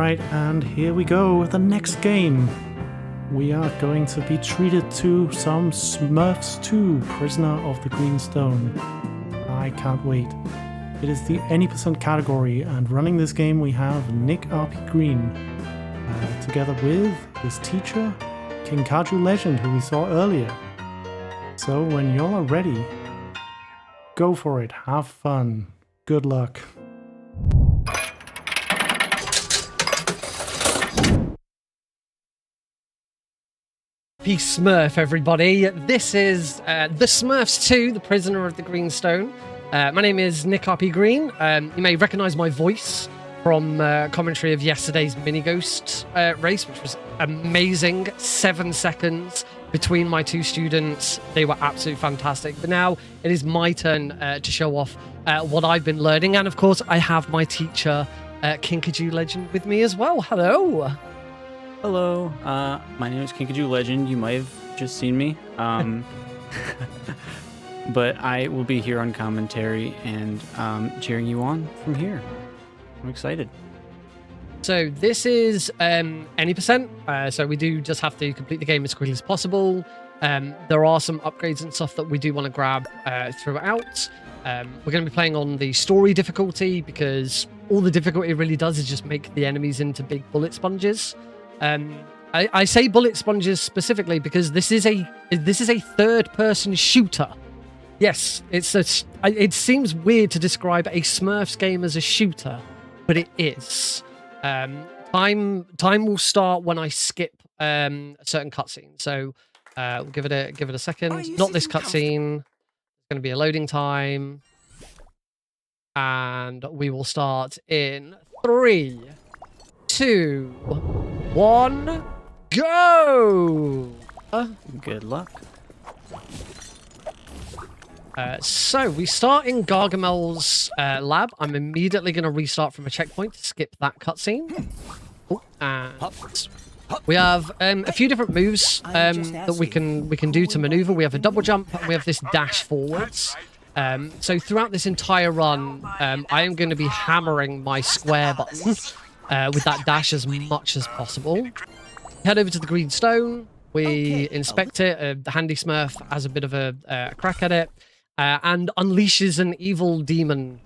Alright, and here we go, the next game. We are going to be treated to some Smurfs 2, Prisoner of the Green Stone. I can't wait. It is the any percent category, and running this game we have NickRPGreen, together with his teacher, Kinkaju Legend, who we saw earlier. So when y'all are ready, go for it, have fun, good luck. Peace Smurf, everybody. This is the Smurfs 2, the Prisoner of the Green Stone. My name is NickRPGreen. You may recognize my voice from commentary of yesterday's Mini Ghost race, which was amazing. 7 seconds between my two students. They were absolutely fantastic. But now it is my turn to show off what I've been learning. And of course, I have my teacher, Kinkaju Legend, with me as well. Hello. Hello, my name is Kinkaju Legend. You might have just seen me, but I will be here on commentary and cheering you on from here. I'm excited. So this is any percent, so we do just have to complete the game as quickly as possible. There are some upgrades and stuff that we do want to grab throughout. We're going to be playing on the story difficulty because all the difficulty really does is just make the enemies into big bullet sponges. I say bullet sponges specifically because this is a third-person shooter. Yes, it seems weird to describe a Smurfs game as a shooter, but it is. Time will start when I skip a certain cutscene. So we'll give it a second. Not this cutscene. It's going to be a loading time, and we will start in 3, 2, 1, go! Good luck. So we start in Gargamel's lab. I'm immediately going to restart from a checkpoint to skip that cutscene. And we have a few different moves that we can do to maneuver. We have a double jump and we have this dash forwards. So throughout this entire run, I am going to be hammering my square button with that dash as much as possible. Head over to the green stone. We inspect it. The handy Smurf has a bit of a crack at it and unleashes an evil demon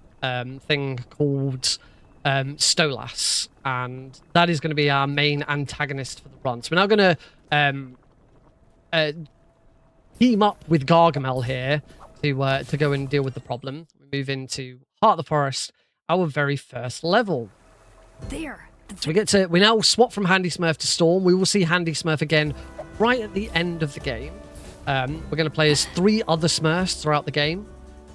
thing called Stolas. And that is going to be our main antagonist for the run. So we're now going to team up with Gargamel here to go and deal with the problem. We move into Heart of the Forest, our very first level. There. So we now swap from Handy Smurf to Storm. We will see Handy Smurf again right at the end of the game. We're going to play as 3 other Smurfs throughout the game.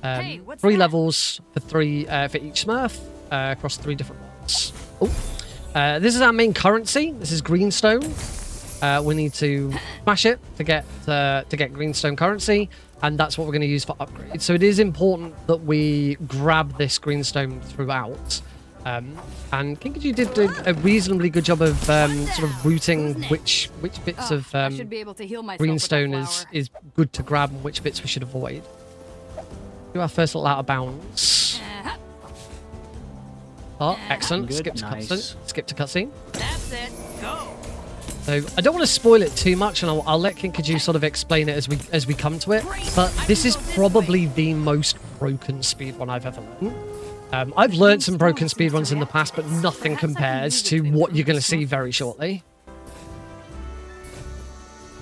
3 levels for each Smurf across 3 different ones. Oh, this is our main currency. This is Greenstone. We need to smash it to get Greenstone currency, and that's what we're going to use for upgrades. So it is important that we grab this Greenstone throughout. And Kinkaju did a reasonably good job of sort of routing which bits of Greenstone is good to grab and which bits we should avoid. Do our first little out of bounds. Oh, excellent. Good, Skip to nice. cutscene. Skip to cutscene. That's it. Go. So I don't want to spoil it too much, and I'll let Kinkaju sort of explain it as we come to it. But this is probably the most broken speedrun I've ever learned. I've learned some broken speedruns in the past, but nothing compares to what you're going to see very shortly.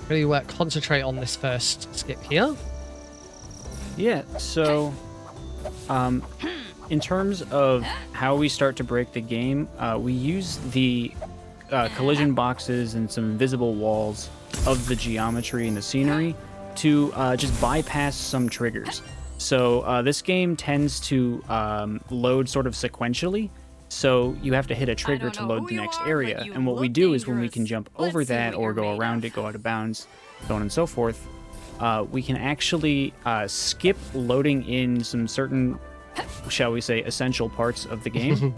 Really concentrate on this first skip here. Yeah, so in terms of how we start to break the game, we use the collision boxes and some invisible walls of the geometry and the scenery to just bypass some triggers. So this game tends to load sort of sequentially, so you have to hit a trigger to load the next area. And what we do is when we can jump over that or go around it, go out of bounds, so on and so forth, we can actually skip loading in some certain, shall we say, essential parts of the game.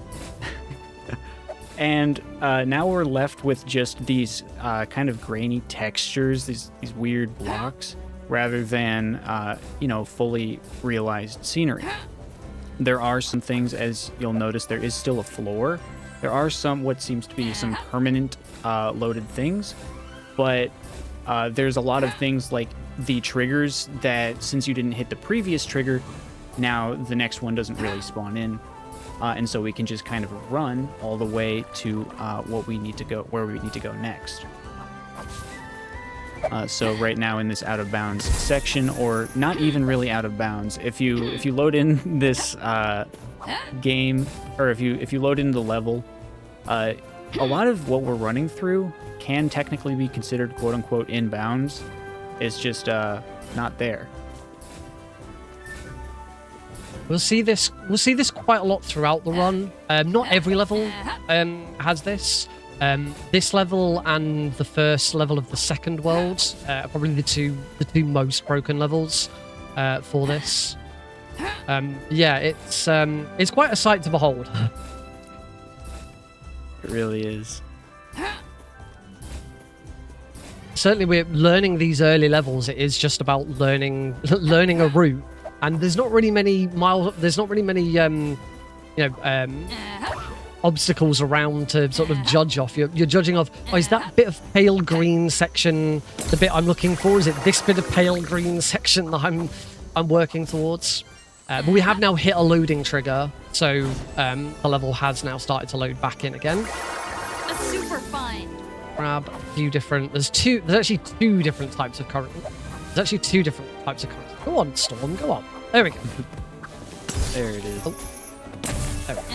And now we're left with just these kind of grainy textures, these weird blocks, rather than, fully realized scenery. There are some things, as you'll notice, there is still a floor, There are some what seems to be some permanent loaded things, but there's a lot of things like the triggers that since you didn't hit the previous trigger, now the next one doesn't really spawn in. And so we can just kind of run all the way to where we need to go next. So right now in this out of bounds section, or not even really out of bounds, if you load in this game, or if you load in the level, a lot of what we're running through can technically be considered quote unquote in bounds. It's just not there. We'll see this quite a lot throughout the run. Not every level has this. This level and the first level of the second world are probably the two most broken levels for this. Yeah, it's quite a sight to behold. It really is. Certainly, we're learning these early levels. It is just about learning a route, and there's not really many obstacles around to sort of judge off. You're judging off, oh, is that bit of pale green section the bit I'm looking for? Is it this bit of pale green section that I'm working towards? But we have now hit a loading trigger, so the level has now started to load back in again. A super fun. Grab a few different. There's actually two different types of currency. Go on, Storm. Go on. There we go. There it is. Oh. There we go.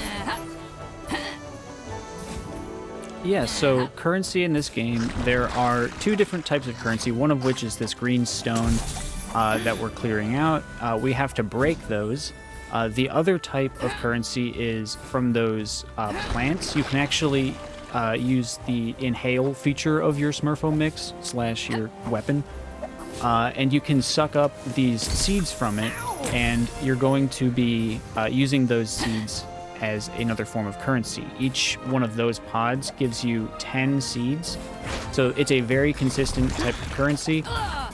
Yeah, so currency in this game, there are two different types of currency, one of which is this green stone that we're clearing out. We have to break those. The other type of currency is from those plants. You can actually use the inhale feature of your Smurfo mix / your weapon, and you can suck up these seeds from it, and you're going to be using those seeds as another form of currency. Each one of those pods gives you 10 seeds, so it's a very consistent type of currency.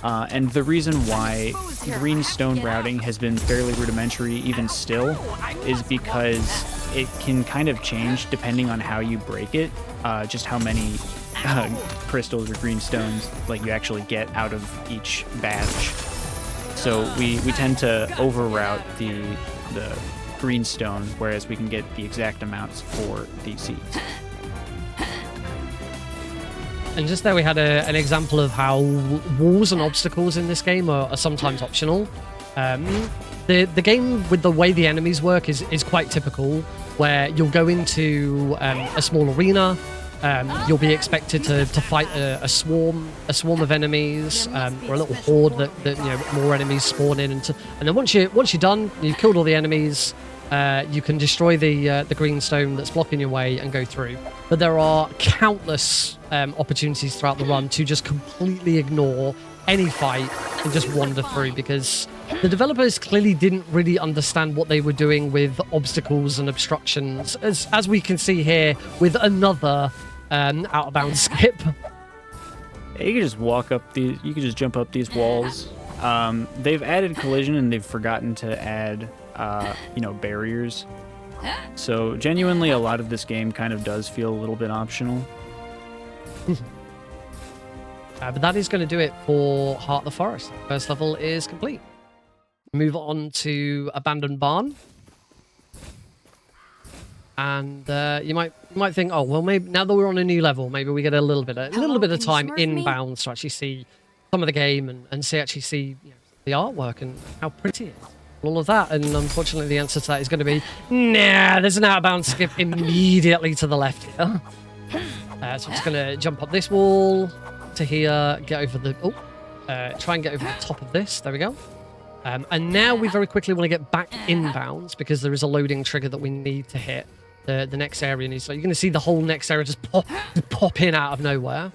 And the reason why green stone routing has been fairly rudimentary even still is because it can kind of change depending on how you break it, just how many crystals or green stones like you actually get out of each batch. So we tend to overroute the green stone, whereas we can get the exact amounts for the seeds. And just there we had an example of how walls and obstacles in this game are sometimes optional. The game, with the way the enemies work, is quite typical, where you'll go into a small arena, you'll be expected to fight a swarm of enemies, or a little horde that more enemies spawn in, and then once you're done, you've killed all the enemies, you can destroy the green stone that's blocking your way and go through. But there are countless opportunities throughout the run to just completely ignore any fight and just wander through, because the developers clearly didn't really understand what they were doing with obstacles and obstructions, as we can see here with another out of bounds skip. You can just you can just jump up these walls. They've added collision, and they've forgotten to add barriers. So genuinely, a lot of this game kind of does feel a little bit optional. But that is going to do it for Heart of the Forest. First level is complete. Move on to Abandoned Barn. And you might think, oh well, maybe now that we're on a new level, maybe we get a little bit of time inbounds to actually see some of the game and see the artwork and how pretty it is, all of that. And unfortunately, the answer to that is going to be nah. There's an outbound skip immediately to the left here. So I'm just going to jump up this wall to here, get over the try and get over the top of this. There we go. And now we very quickly want to get back inbounds, because there is a loading trigger that we need to hit. The next area needs. So you're going to see the whole next area just pop in out of nowhere.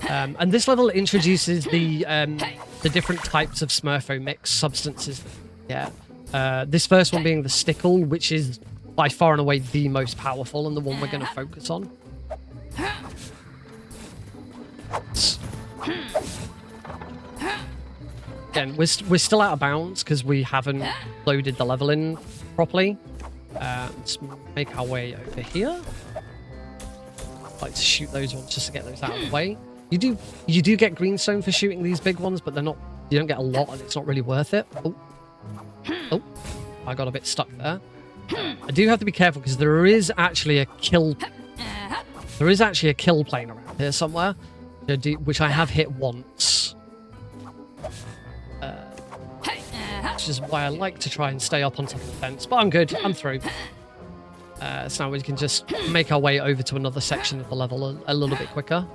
And this level introduces the different types of Smurfo mix substances. Yeah. This first one being the stickle, which is by far and away the most powerful and the one we're going to focus on. Again, we're still out of bounds because we haven't loaded the level in properly. Let's make our way over here. I'd like to shoot those ones just to get those out of the way. You do get greenstone for shooting these big ones, but they're not. You don't get a lot, and it's not really worth it. Oh, I got a bit stuck there. I do have to be careful because there is actually a kill. There is actually a kill plane around here somewhere, which I have hit once. Which is why I like to try and stay up on top of the fence, but I'm good. I'm through. So now we can just make our way over to another section of the level a little bit quicker.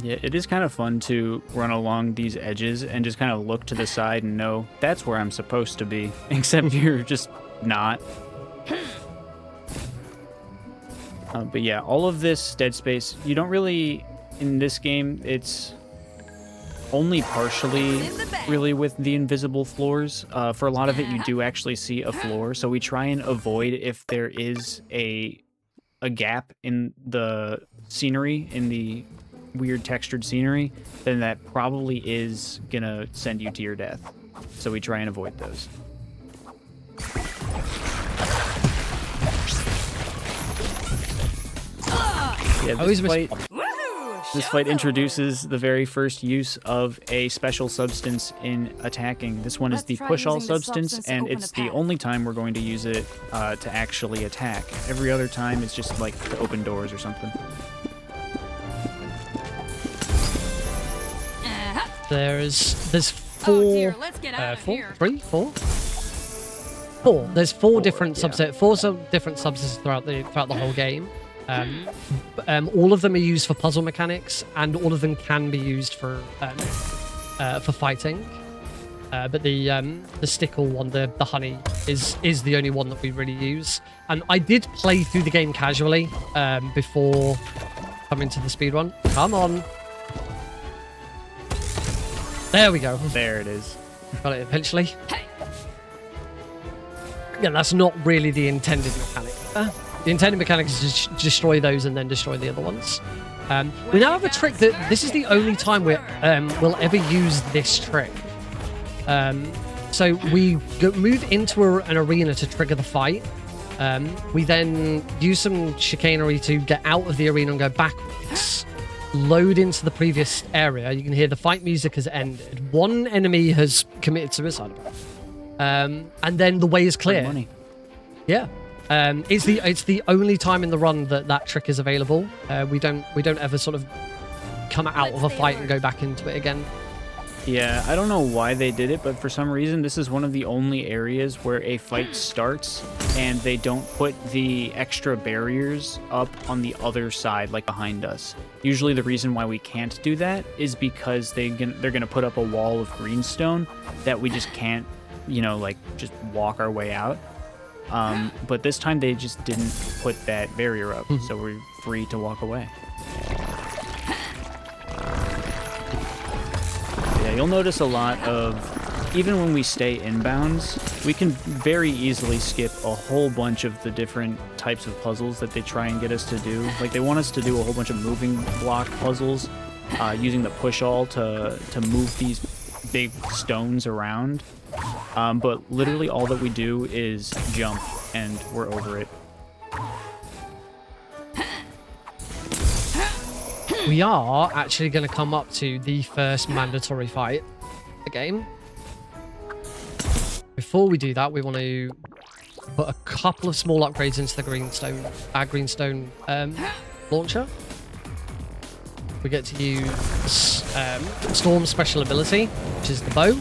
Yeah, it is kind of fun to run along these edges and just kind of look to the side and know that's where I'm supposed to be, except you're just not. But yeah, all of this dead space, you don't really, in this game, it's only partially really with the invisible floors. For a lot of it, you do actually see a floor, so we try and avoid if there is a gap in the scenery, in the weird textured scenery, then that probably is gonna send you to your death. So we try and avoid those. Yeah, this fight introduces the very first use of a special substance in attacking. This one is the push-all substance, and it's the only time we're going to use it to actually attack. Every other time it's just like to open doors or something. There's four. There's four different substances throughout the whole game. All of them are used for puzzle mechanics, and all of them can be used for fighting. But the stickle one, the honey, is the only one that we really use. And I did play through the game casually before coming to the speedrun. Come on. There we go. There it is. Got it eventually. Yeah, that's not really the intended mechanic. The intended mechanic is to just destroy those and then destroy the other ones. We now have a trick that this is the only time we'll ever use this trick. So we move into an arena to trigger the fight. We then use some chicanery to get out of the arena and go backwards. Load into the previous area. You can hear the fight music has ended. One enemy has committed suicide. And then the way is clear. Money. Yeah. It's the only time in the run that trick is available. We don't ever sort of come out of a fight and go back into it again. Yeah, I don't know why they did it, but for some reason this is one of the only areas where a fight starts and they don't put the extra barriers up on the other side, like behind us. Usually the reason why we can't do that is because they're gonna put up a wall of greenstone that we just can't, like just walk our way out. But this time they just didn't put that barrier up, so we're free to walk away. Yeah, you'll notice a lot of, even when we stay inbounds, we can very easily skip a whole bunch of the different types of puzzles that they try and get us to do. Like, they want us to do a whole bunch of moving block puzzles, using the push-all to move these big stones around. But literally all that we do is jump, and we're over it. We are actually going to come up to the first mandatory fight in the game. Before we do that, we want to put a couple of small upgrades into the greenstone launcher. We get to use Storm's special ability, which is the bow.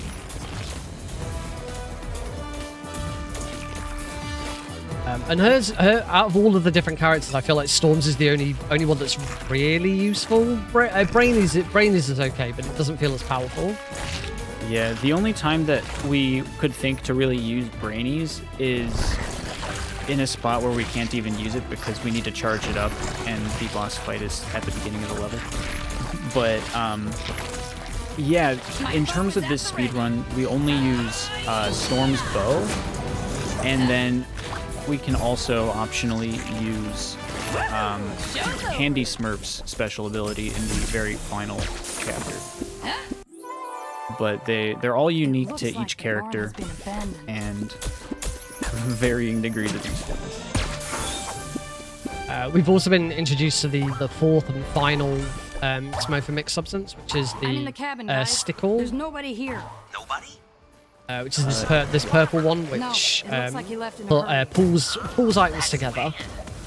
And her, out of all of the different characters, I feel like Storm's is the only one that's really useful. Brainy's is okay, but it doesn't feel as powerful. Yeah, the only time that we could think to really use Brainy's is in a spot where we can't even use it because we need to charge it up, and the boss fight is at the beginning of the level. But yeah, in terms of this speedrun, we only use Storm's bow, and then we can also optionally use Handy Smurfs' special ability in the very final chapter. But they're all unique to each character, and varying degrees of usefulness. We've also been introduced to the fourth and final Smurf mixed substance, which is I'm in the the cabin, guys. stickle, There's nobody here. Nobody? which is this purple one, No, which it looks like he left in a hurry. pulls items together.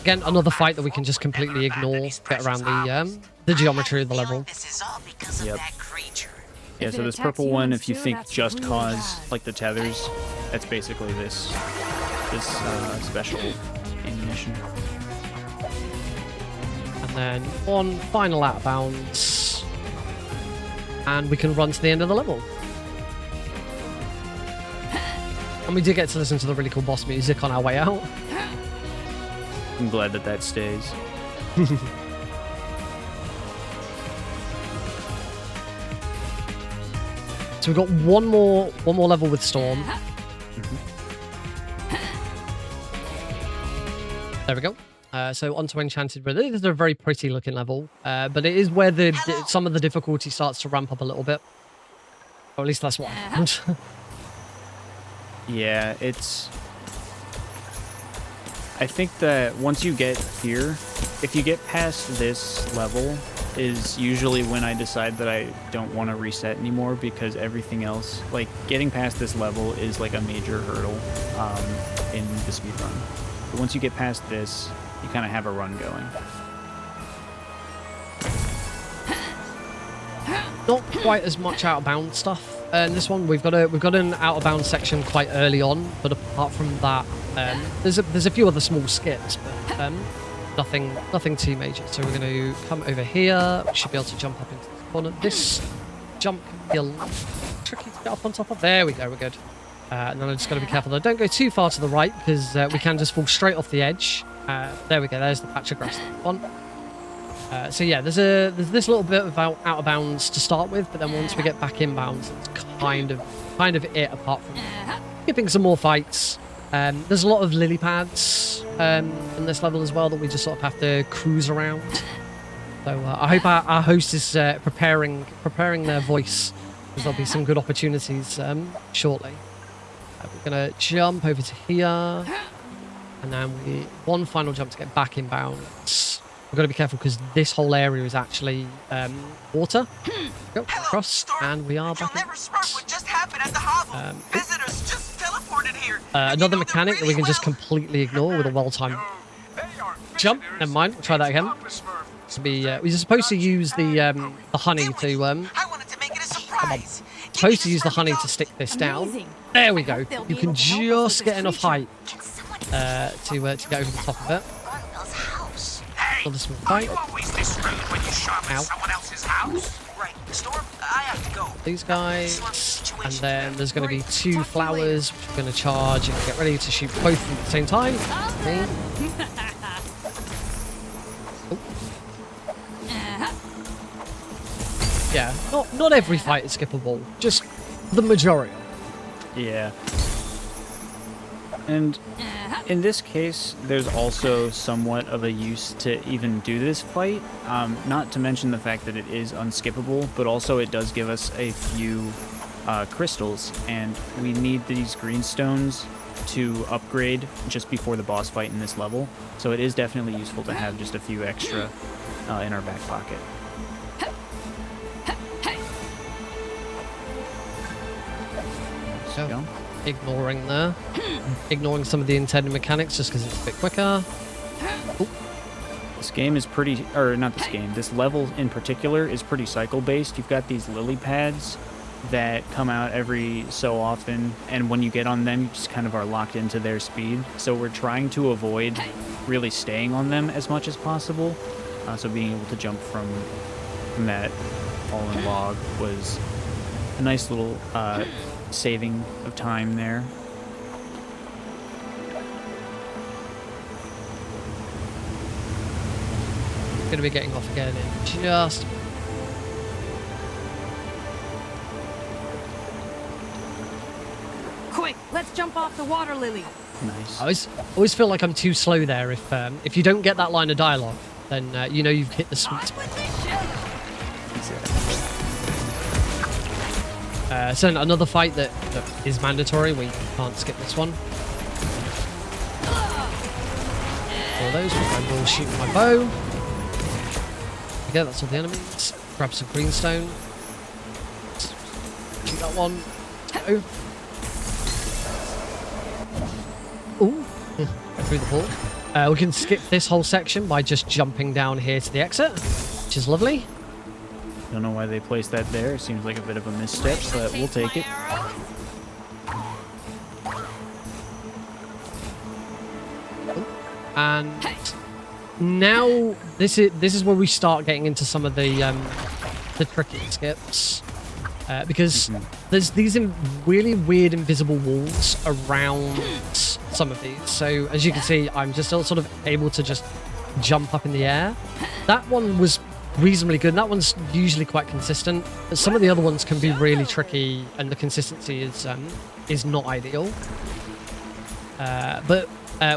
Again, another fight that we can just completely ignore, get around the geometry of the level. This is all because of Yep. that creature. Yeah, If so it this attacks purple one, humans if you too, think that's just really cause, bad. like the tethers, that's basically this special ammunition. And then one final out of bounds, and we can run to the end of the level. And we did get to listen to the really cool boss music on our way out. I'm glad that that stays. So we've got one more level with Storm. There we go. So onto Enchanted River. This is a very pretty looking level, but it is where some of the difficulty starts to ramp up a little bit. Or at least that's what I found. Yeah, I think that once you get here, if you get past this level, is usually when I decide that I don't want to reset anymore, because everything else, like getting past this level, is like a major hurdle in the speedrun. But once you get past this, you kind of have a run going. Not quite as much out of bounds stuff. In this one, we've got an out of bounds section quite early on, but apart from that, there's a few other small skips, but nothing too major. So we're going to come over here. We should be able to jump up into the corner. This jump can be a little tricky to get up on top of. There we go, we're good. And then I just got to be careful that I don't go too far to the right, because we can just fall straight off the edge. There we go. There's the patch of grass that we want. So yeah, there's this little bit of out of bounds to start with, but then once we get back in bounds, it's kind of it. Apart from skipping some more fights, there's a lot of lily pads in this level as well that we just sort of have to cruise around. So I hope our host is preparing their voice, because there'll be some good opportunities shortly. We're gonna jump over to here, and then one final jump to get back in bounds. We've got to be careful because this whole area is actually water. Go across, and we are back in. What just happened at the hovel. Visitors just teleported here. Another mechanic that we can just completely ignore with a well-timed jump. Never mind, we'll try that again. We're supposed to use the honey to I wanted to make it a surprise. supposed to use the honey to stick this down. Amazing. There we go. They'll You be can able to help us with just this get enough creature. height to get over the top of it. Gargoyle's house. Well, this will Are fight. you always this rude when you show up Ow. at someone else's house? Right. Storm, I have to go. These guys, and then there's going to be two flowers which we're going to charge and get ready to shoot both at the same time. Okay. Yeah, not every fight is skippable, just the majority. Yeah. And in this case, there's also somewhat of a use to even do this fight. Not to mention the fact that it is unskippable, but also it does give us a few crystals, and we need these green stones to upgrade just before the boss fight in this level. So it is definitely useful to have just a few extra in our back pocket. So, Go. ignoring some of the intended mechanics just because it's a bit quicker. This game is pretty, or not this game, this level in particular is pretty cycle-based. You've got these lily pads that come out every so often, and when you get on them, you just kind of are locked into their speed. So we're trying to avoid really staying on them as much as possible. So being able to jump from that fallen log was a nice little saving of time there. Going to be getting off again in just. Quick, let's jump off the water lily. Nice. I always feel like I'm too slow there. If you don't get that line of dialogue, then you know you've hit the sweet spot. So another fight that is mandatory. We can't skip this one. of those, which I will shoot with my bow. Okay, that's all the enemies. Grab some greenstone. Shoot that one. Go. Ooh. Go through the hole. We can skip this whole section by just jumping down here to the exit, which is lovely. Don't know why they placed that there. It seems like a bit of a misstep, but we'll take it. And now this is where we start getting into some of the tricky skips, because there's these really weird invisible walls around some of these. So as you can see, I'm just sort of able to just jump up in the air. That one was reasonably good. And that one's usually quite consistent. But some of the other ones can be really tricky, and the consistency is not ideal. But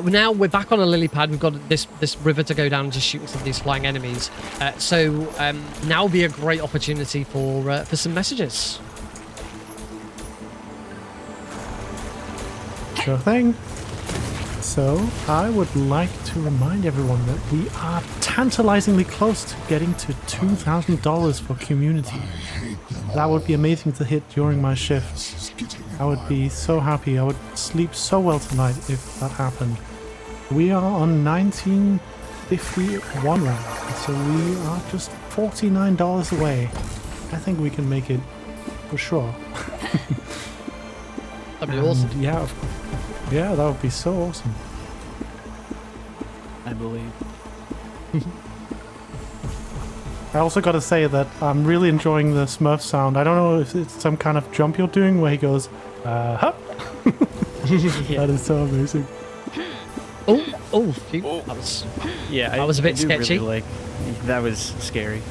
now we're back on a lily pad. We've got this river to go down and just shooting some of these flying enemies. So now would be a great opportunity for some messages. Sure thing. So, I would like to remind everyone that we are tantalizingly close to getting to $2,000 for QMUNITY. That would be amazing to hit during my shift. I would be so happy. I would sleep so well tonight if that happened. We are on 1951 round, so we are just $49 away. I think we can make it for sure. That'd be awesome. Yeah, that would be so awesome. I believe. I also got to say that I'm really enjoying the Smurf sound. I don't know if it's some kind of jump you're doing where he goes, huh? That is so amazing. Oh, phew. That was a bit sketchy. Really that was scary.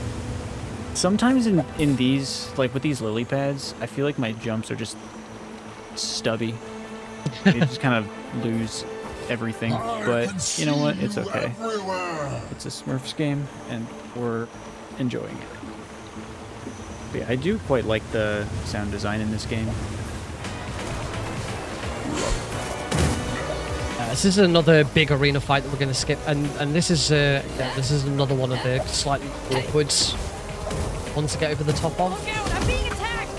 Sometimes in these, like with these lily pads, I feel like my jumps are just stubby. They just kind of lose everything, but you know what? It's okay. It's a Smurfs game, and we're enjoying it. But yeah, I do quite like the sound design in this game. This is another big arena fight that we're going to skip, and this is another one of the slightly awkward ones to get over the top of. Look out! I'm being attacked!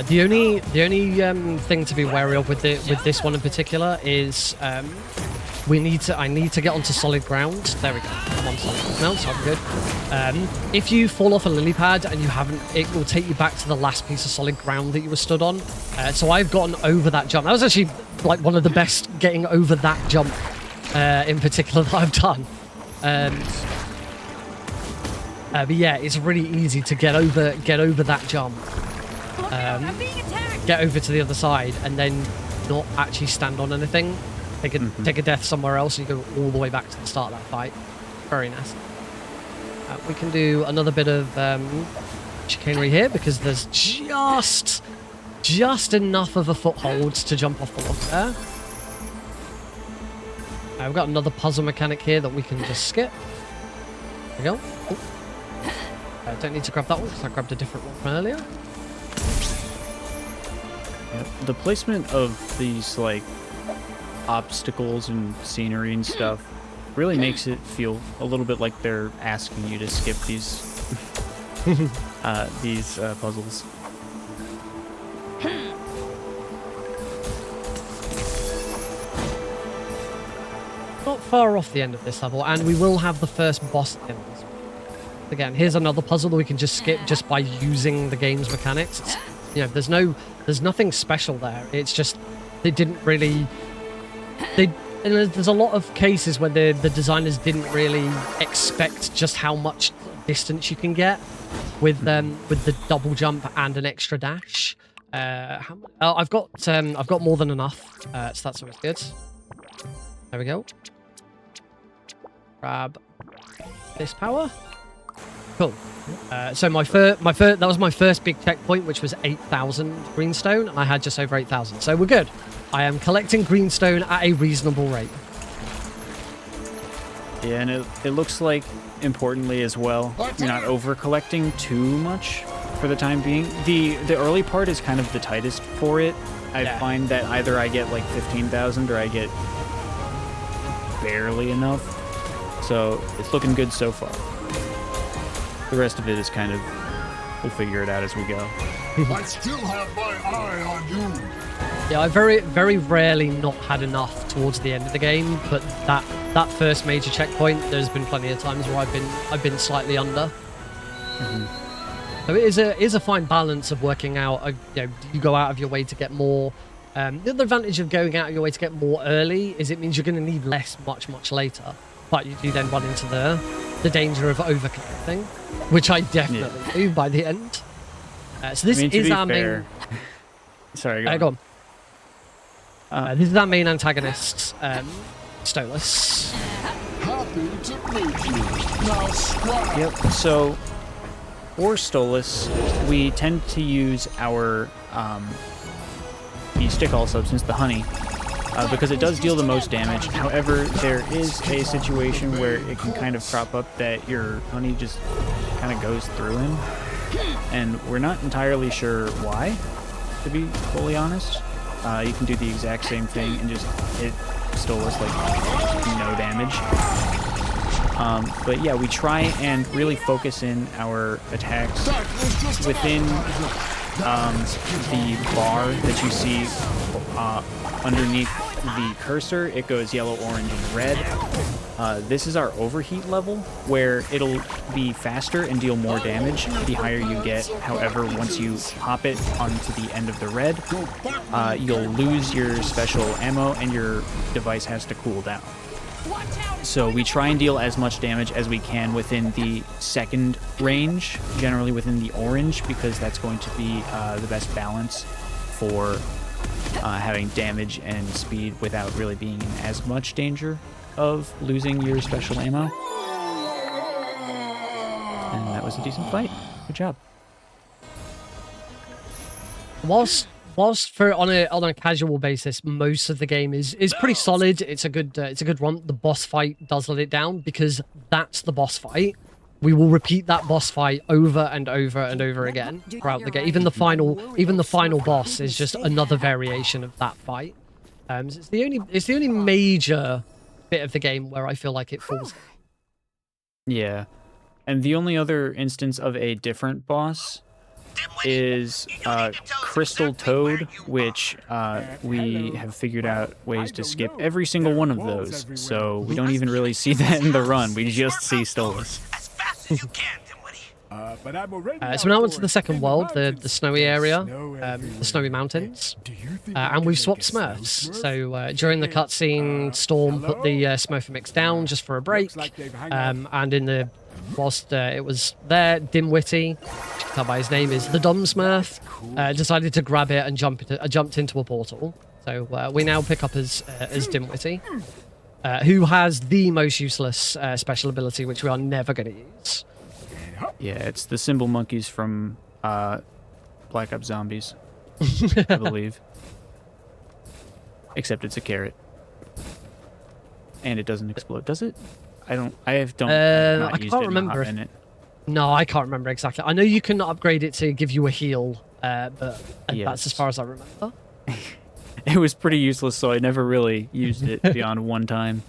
The only thing to be wary of with this one in particular is I need to get onto solid ground. There we go. I'm on solid ground, so I'm good. If you fall off a lily pad and you haven't, it will take you back to the last piece of solid ground that you were stood on. So I've gotten over that jump. That was actually like one of the best getting over that jump in particular that I've done. But yeah, it's really easy to get over that jump. I'm being attacked! Get over to the other side and then not actually stand on anything. Take a death somewhere else and you go all the way back to the start of that fight. Very nice. We can do another bit of chicanery here because there's just enough of a foothold to jump off the log there. We've got another puzzle mechanic here that we can just skip. There we go. I don't need to grab that one because I grabbed a different one from earlier. The placement of these like obstacles and scenery and stuff really makes it feel a little bit like they're asking you to skip these puzzles. Not far off the end of this level, and we will have the first boss at the end of this one. Again, here's another puzzle that we can just skip just by using the game's mechanics. It's, you know, there's nothing special there. It's just they didn't really. And there's a lot of cases where the designers didn't really expect just how much distance you can get with the double jump and an extra dash. I've got more than enough, so that's always good. There we go. Grab this power. Cool. So that was my first big checkpoint, which was 8,000 greenstone, and I had just over 8,000. So we're good. I am collecting greenstone at a reasonable rate. Yeah, and it looks like, importantly as well, you're not over collecting too much for the time being. The early part is kind of the tightest for it, I find that either I get like 15,000 or I get barely enough. So it's looking good so far. The rest of it is kind of, we'll figure it out as we go. I still have my eye on you. Yeah, I very rarely not had enough towards the end of the game, but that first major checkpoint, there's been plenty of times where I've been slightly under. So it is a fine balance of working out. Do you go out of your way to get more? The other advantage of going out of your way to get more early is it means you're going to need less much later, but you do then run into the danger of overcommitting, which I definitely do by the end. So this is our main. Sorry, go on. This is our main antagonist, Stolas. Happy to meet you. Now scrap. Yep. So for Stolas, we tend to use our the stick-all substance, the honey, because it does deal the most damage. However, there is a situation where it can kind of crop up that your honey just kind of goes through him, and we're not entirely sure why, to be fully honest. You can do the exact same thing and just hit Stolas like no damage. But yeah, we try and really focus in our attacks within the bar that you see underneath the cursor. It goes yellow, orange, and red. This is our overheat level, where it'll be faster and deal more damage the higher you get. However, once you pop it onto the end of the red, you'll lose your special ammo and your device has to cool down. So we try and deal as much damage as we can within the second range, generally within the orange, because that's going to be the best balance for having damage and speed without really being in as much danger of losing your special ammo. And that was a decent fight. Good job. Whilst for on a casual basis, most of the game is pretty solid. It's a good run. The boss fight does let it down because that's the boss fight. We will repeat that boss fight over and over and over again throughout the game. Even the final boss is just another variation of that fight. So it's the only major bit of the game where I feel like it falls. Yeah, and the only other instance of a different boss is Crystal Toad, which we have figured out ways to skip every single one of those, so we don't even really see that in the run. We just see Stolas. So now onto the second world, the snowy area, the snowy mountains, and we've swapped Smurfs. So during the cutscene, Storm put the Smurf mix down just for a break, and whilst it was there, Dimwitty, which you can tell by his name, is the dumb Smurf, decided to grab it and jumped into a portal. So we now pick up as Dimwitty, who has the most useless special ability, which we are never going to use. Yeah, it's the Symbol Monkeys from Black Ops Zombies, I believe. Except it's a carrot. And it doesn't explode, does it? I can't remember. In it. No, I can't remember exactly. I know you can upgrade it to give you a heal, but that's as far as I remember. It was pretty useless, so I never really used it beyond one time.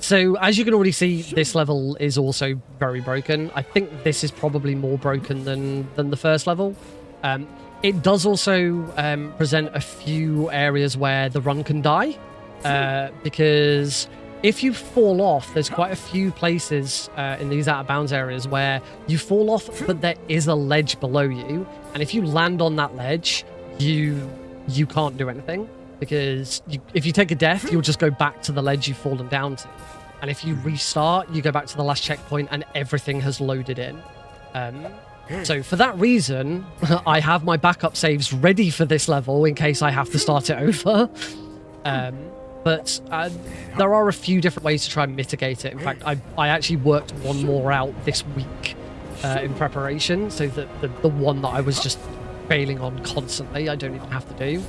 So, as you can already see, this level is also very broken. I think this is probably more broken than the first level. It does also present a few areas where the run can die, because if you fall off, there's quite a few places in these out-of-bounds areas where you fall off, but there is a ledge below you, and if you land on that ledge, you can't do anything, because if you take a death, you'll just go back to the ledge you've fallen down to, and if you restart, you go back to the last checkpoint, and everything has loaded in. So for that reason, I have my backup saves ready for this level in case I have to start it over. But there are a few different ways to try and mitigate it. In fact, I actually worked one more out this week in preparation, so that the one that I was just failing on constantly, I don't even have to do.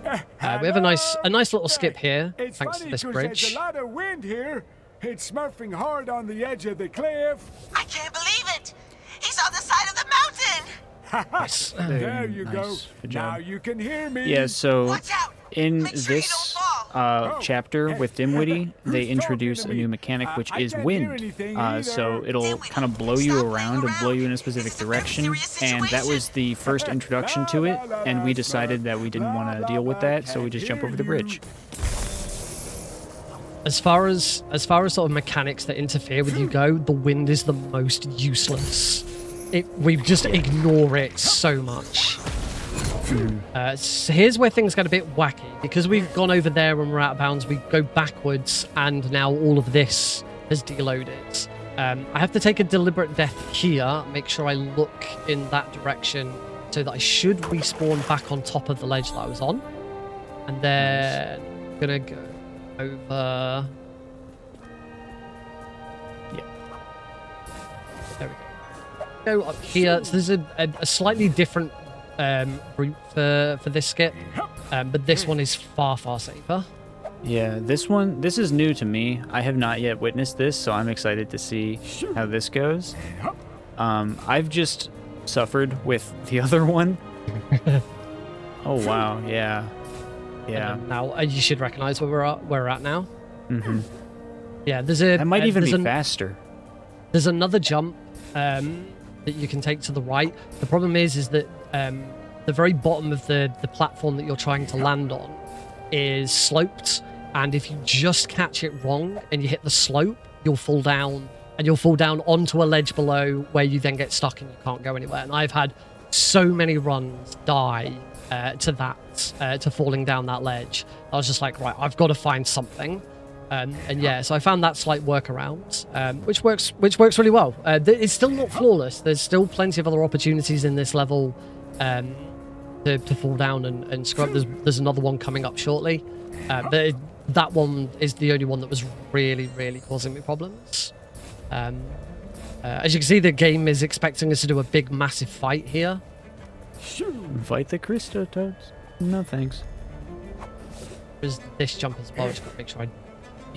We have a nice little skip here, thanks to this bridge. There's a lot of wind here. It's smurfing hard on the edge of the cliff. I can't believe it. He's on the side of the mountain! Nice. There you go. Nice. Good Now job. you can hear me. Yeah, so Watch out! in Make sure you this don't fall. chapter with Dimwitty, Who's they talking introduce to a me? new mechanic, which I is can't hear wind. anything So either. it'll Dimwitty, kind of blow you stop playing around and blow you in a around. specific This is a direction. very serious And that was situation. the first introduction to it, and we decided that we didn't want to deal with that, so we just jump over the bridge. As far as sort of mechanics that interfere with you go, the wind is the most useless. We just ignore it so much. So here's where things get a bit wacky. Because we've gone over there and we're out of bounds, we go backwards, and now all of this has deloaded. I have to take a deliberate death here, make sure I look in that direction so that I should respawn back on top of the ledge that I was on. And then I'm gonna go over... Yeah. There we go. Go up here. So there's a slightly different route for this skip, but this one is far safer. Yeah, this is new to me. I have not yet witnessed this, so I'm excited to see how this goes. I've just suffered with the other one. Oh wow, yeah. Yeah. Now you should recognize where we're at now. Mm-hmm. Yeah, there's a. That might even there's be faster. There's another jump that you can take to the right. The problem is that the very bottom of the platform that you're trying to land on is sloped, and if you just catch it wrong and you hit the slope, you'll fall down, and you'll fall down onto a ledge below where you then get stuck and you can't go anywhere. And I've had so many runs die to that, to falling down that ledge. I was just like, right, I've got to find something. And yeah, so I found that slight workaround, which works really well. It's still not flawless. There's still plenty of other opportunities in this level to fall down and scrub. There's another one coming up shortly. But that one is the only one that was really causing me problems. As you can see, the game is expecting us to do a big, massive fight here. Fight the Christo Toads. No thanks. There's this jump as well. Just gotta make sure I...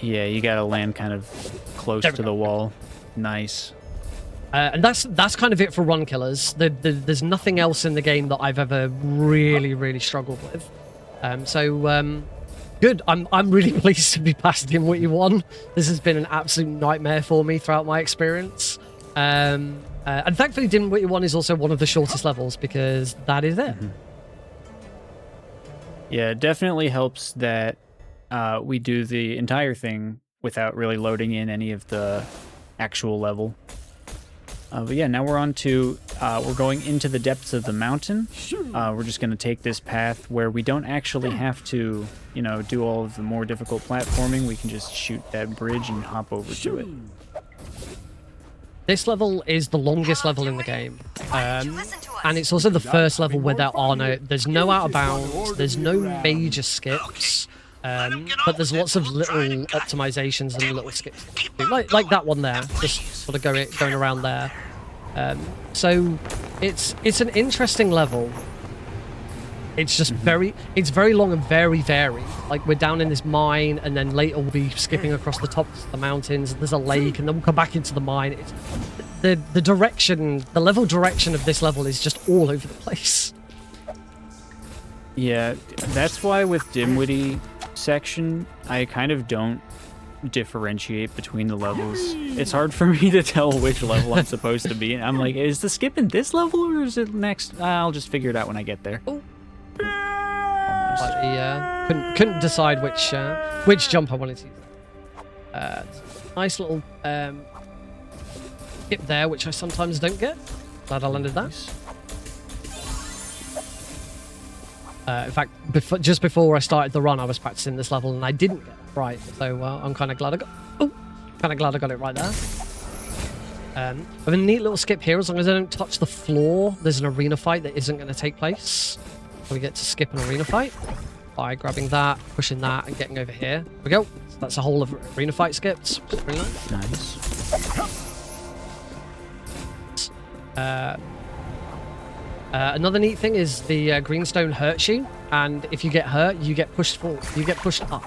Yeah, you gotta land kind of close to the wall. Nice. And that's kind of it for run killers. There's nothing else in the game that I've ever really struggled with. Good. I'm really pleased to be past Dimwitty 1. This has been an absolute nightmare for me throughout my experience. And thankfully, Dimwitty 1 is also one of the shortest levels because that is it. Mm-hmm. Yeah, it definitely helps that we do the entire thing without really loading in any of the actual level. But yeah, now we're on to, we're going into the depths of the mountain. We're just going to take this path where we don't actually have to, do all of the more difficult platforming. We can just shoot that bridge and hop over to it. This level is the longest level in the game. And it's also the first level where there's no out of bounds, there's no major skips. But there's lots of little optimizations and little skips, like that one there, just sort of going around there. So it's an interesting level. It's just very long and very varied. Like we're down in this mine, and then later we'll be skipping across the tops of the mountains. There's a lake, and then we'll come back into the mine. It's, the level direction of this level is just all over the place. Yeah, that's why with Dimwitty section, I kind of don't differentiate between the levels. It's hard for me to tell which level I'm supposed to be in. I'm like, is the skip in this level or is it next? I'll just figure it out when I get there. Couldn't decide which jump I wanted to use. Nice little skip there, which I sometimes don't get. Glad I landed that. In fact, just before I started the run, I was practicing this level and I didn't get it right. So I'm kind of glad I got it right there. I have a neat little skip here. As long as I don't touch the floor, there's an arena fight that isn't going to take place. So we get to skip an arena fight by grabbing that, pushing that, and getting over here. There we go. So that's a whole of arena fight skips. Really nice. Another neat thing is the greenstone hurts you, and if you get hurt, you get pushed forward. You get pushed up.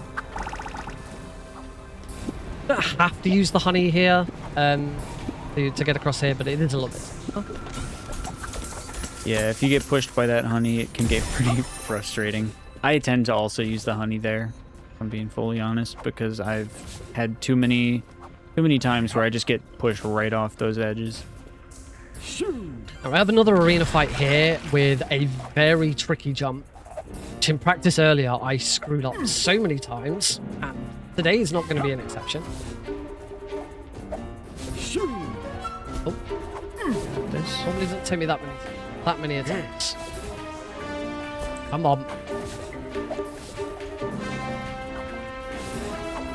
You don't have to use the honey here to get across here, but it is a little bit. Yeah, if you get pushed by that honey, it can get pretty frustrating. I tend to also use the honey there, if I'm being fully honest, because I've had too many times where I just get pushed right off those edges. Now, I have another arena fight here with a very tricky jump, which in practice earlier I screwed up so many times, and today is not going to be an exception. Oh. This probably doesn't take me that many attempts. Come on.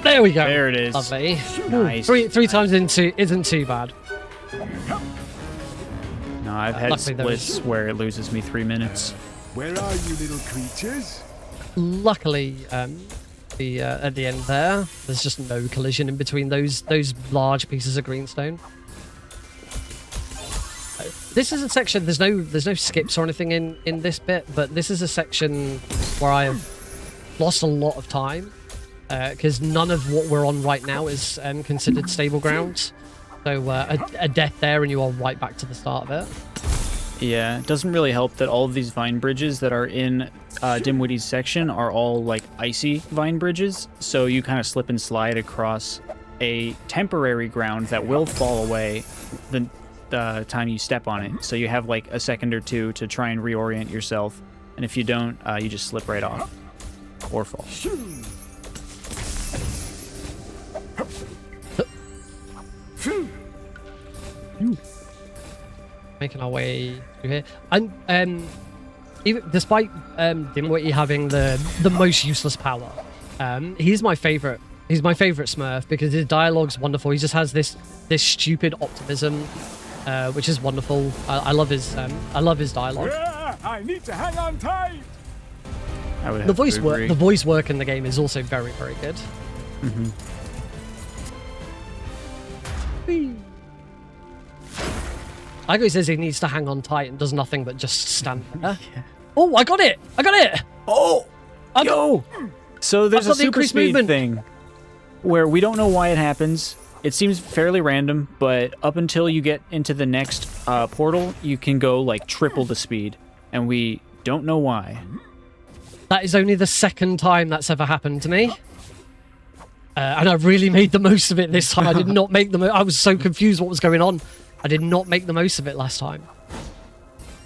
There we go. There it is. Lovely. Nice. Three times isn't too bad. No, I've had luckily there splits where it loses me 3 minutes. Where are you, little creatures? Luckily, at the end there's just no collision in between those large pieces of greenstone. This is a section. There's no skips or anything in this bit, but this is a section where I have lost a lot of time because none of what we're on right now is considered stable ground. So a death there, and you are right back to the start of it. Yeah, it doesn't really help that all of these vine bridges that are in Dimwitty's section are all like icy vine bridges, so you kind of slip and slide across a temporary ground that will fall away the time you step on it. So you have like a second or two to try and reorient yourself, and if you don't, you just slip right off or fall. Making our way through here, and even despite Dimwitty having the most useless power, he's my favorite. He's my favorite Smurf because his dialogue's wonderful. He just has this stupid optimism, which is wonderful. I love his dialogue. Yeah, I need to hang on tight. I would have The voice to work, agree. the voice work in the game is also very, very good. Mhm. Igo says he needs to hang on tight and does nothing but just stand there. Oh, I got it! I got it! Oh, yo! So there's I've a got the super increased speed movement. thing where we don't know why it happens. It seems fairly random, but up until you get into the next portal, you can go like triple the speed, and we don't know why. That is only the second time that's ever happened to me. And I really made the most of it this time. I did not make the I was so confused what was going on. I did not make the most of it last time.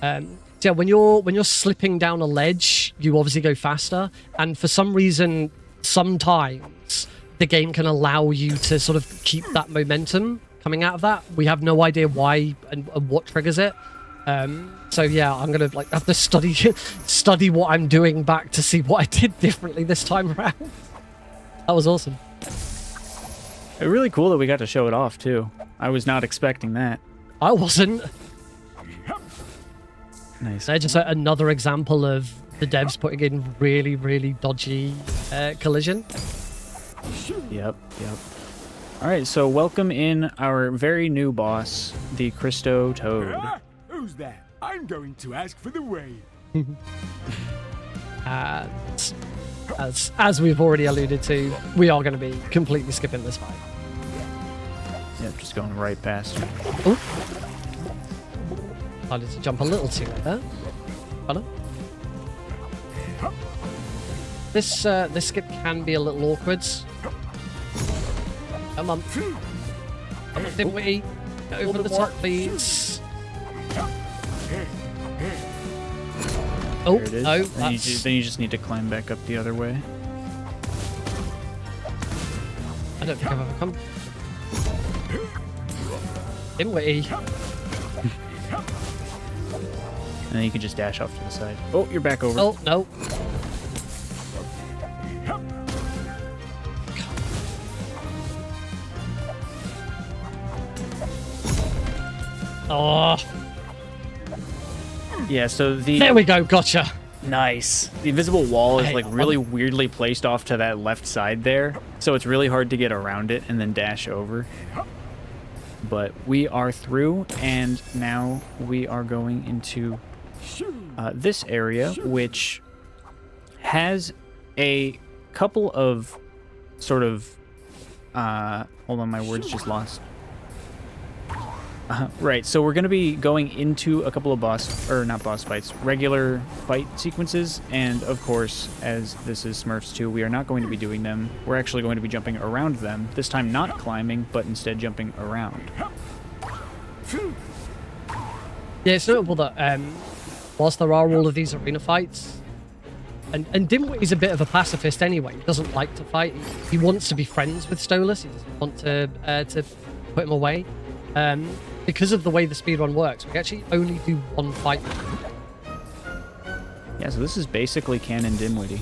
So yeah, when you're slipping down a ledge, you obviously go faster. And for some reason, sometimes the game can allow you to sort of keep that momentum coming out of that. We have no idea why and what triggers it. So yeah, I'm gonna like have to study what I'm doing back to see what I did differently this time around. That was awesome. It's really cool that we got to show it off too. I was not expecting that. I wasn't. Nice. They're just another example of the devs putting in really, really dodgy collision. Yep. All right, so welcome in our very new boss, the Christo Toad. Ah, who's that? I'm going to ask for the way. And as we've already alluded to, we are going to be completely skipping this fight. Yep, just going right past her. Oh, decided to jump a little too late there. Hello. This skip can be a little awkward. Come on. Come on, Dimwitty. Get over the top, please. Oh, There it is. no. Then you just need to climb back up the other way. I don't think I've ever come. Dimwitty. And then you can just dash off to the side. Oh, you're back over. Oh, no. Oh, Yeah, so there we go. Gotcha. Nice. The invisible wall is Hey, like really weirdly placed off to that left side there, so it's really hard to get around it and then dash over. But we are through, and now we are going into this area, which has a couple of sort of hold on, my words just lost. Right, so we're going to be going into a couple of not boss fights, regular fight sequences, and of course, as this is Smurfs 2, we are not going to be doing them. We're actually going to be jumping around them, this time not climbing, but instead jumping around. Yeah, it's notable that whilst there are all of these arena fights, and Dimwitty's a bit of a pacifist anyway. He doesn't like to fight. He wants to be friends with Stolas. He doesn't want to put him away. Because of the way the speedrun works, we actually only do one fight. Yeah, so this is basically canon Dimwitty.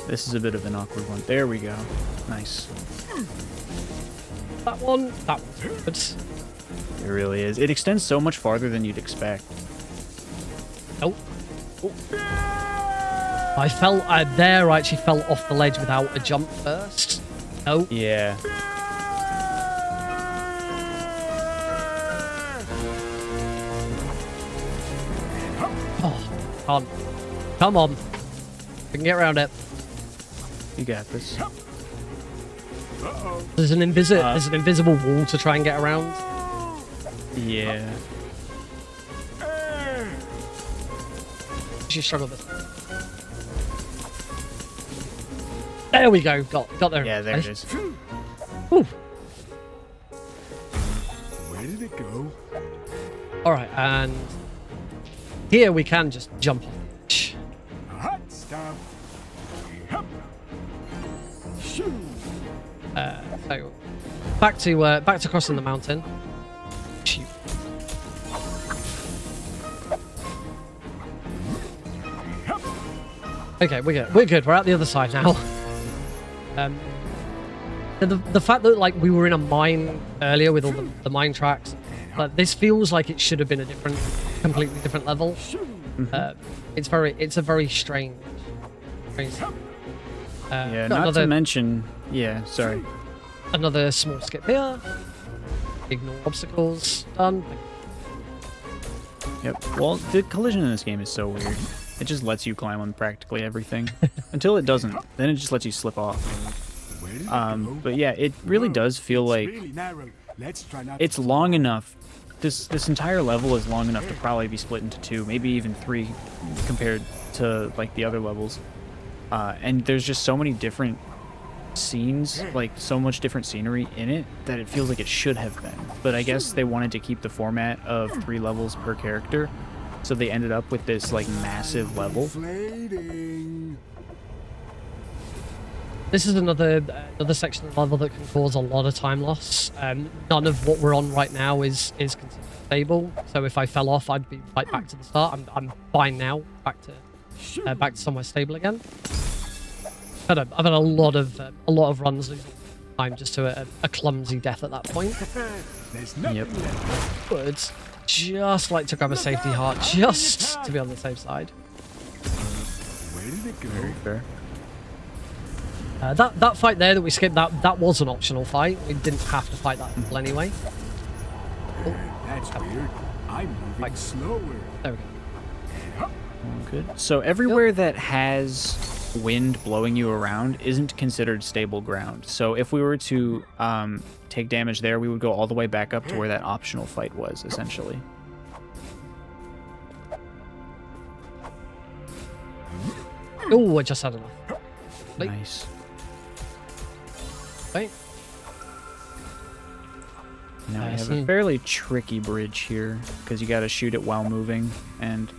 This is a bit of an awkward one. There we go. Nice. That one's good. It really is. It extends so much farther than you'd expect. Oh. I actually fell off the ledge without a jump first. Oh. Yeah. Oh, come on. We can get around it. You got this. There's an invisible wall to try and get around. Yeah. She struggled with. There we go. Got there. Yeah, there it is. Whew. Where did it go? All right, and here we can just jump off the edge. Hot stop. Hup. Shoo. So back to crossing the mountain. Shoot. Okay, we're good. We're good. We're at the other side now. The fact that like we were in a mine earlier with all the mine tracks, but this feels like it should have been a completely different level. It's a very strange. Yeah, not to mention. Yeah, sorry. Another small skip here. Ignore obstacles. Done. Yep. Well, the collision in this game is so weird. It just lets you climb on practically everything. Until it doesn't. Then it just lets you slip off. But yeah, it really does feel like it's long enough. This entire level is long enough to probably be split into two, maybe even three, compared to like the other levels. And there's just so many different scenes, like so much different scenery in it, that it feels like it should have been. But I guess they wanted to keep the format of 3 levels per character, so they ended up with this like massive level. This is another section of the level that can cause a lot of time loss. None of what we're on right now is considered stable. So if I fell off, I'd be right back to the start. I'm fine now, back to somewhere stable again. I've had a lot of runs losing time just to a clumsy death at that point. Yep. Would just like to grab a safety heart just to be on the safe side. Where did it go? Very fair. That fight there that we skipped, that was an optional fight. We didn't have to fight that level anyway. Oh. That's weird. I'm moving slower. There we go. Oh, good. So everywhere that has wind blowing you around isn't considered stable ground. So if we were to take damage there, we would go all the way back up to where that optional fight was, essentially. Oh, I just had enough. Nice. Right. Now I have a fairly tricky bridge here, because you got to shoot it while moving, and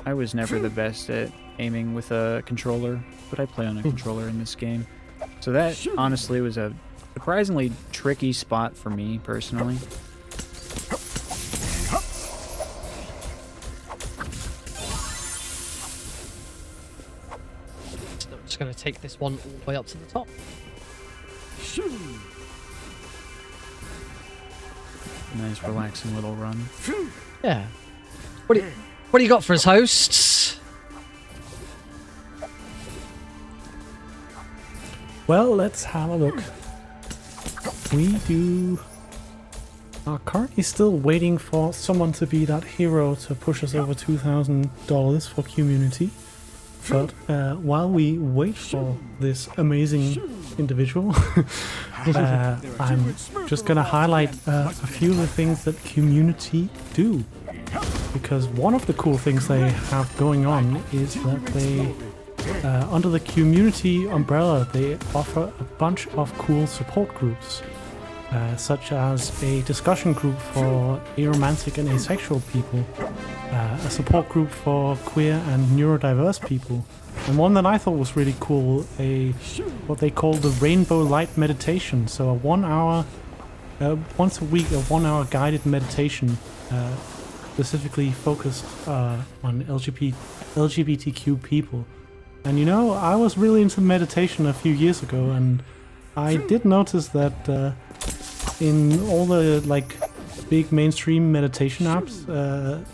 I was never the best at aiming with a controller, but I play on a controller in this game. So that, honestly, was a surprisingly tricky spot for me, personally. So I'm just going to take this one all the way up to the top. Nice, relaxing little run. Yeah. What do you got for us, hosts? Well, let's have a look. We are currently still waiting for someone to be that hero to push us over $2,000 for QMUNITY. But while we wait for this amazing individual, I'm just going to highlight a few of the things that QMUNITY do. Because one of the cool things they have going on is that they, under the QMUNITY umbrella, they offer a bunch of cool support groups. Such as a discussion group for aromantic and asexual people, a support group for queer and neurodiverse people, and one that I thought was really cool, what they call the Rainbow Light Meditation. So a 1 hour, once a week, a 1 hour guided meditation, specifically focused on LGBTQ people. And you know, I was really into meditation a few years ago, and I did notice that in all the like big mainstream meditation apps,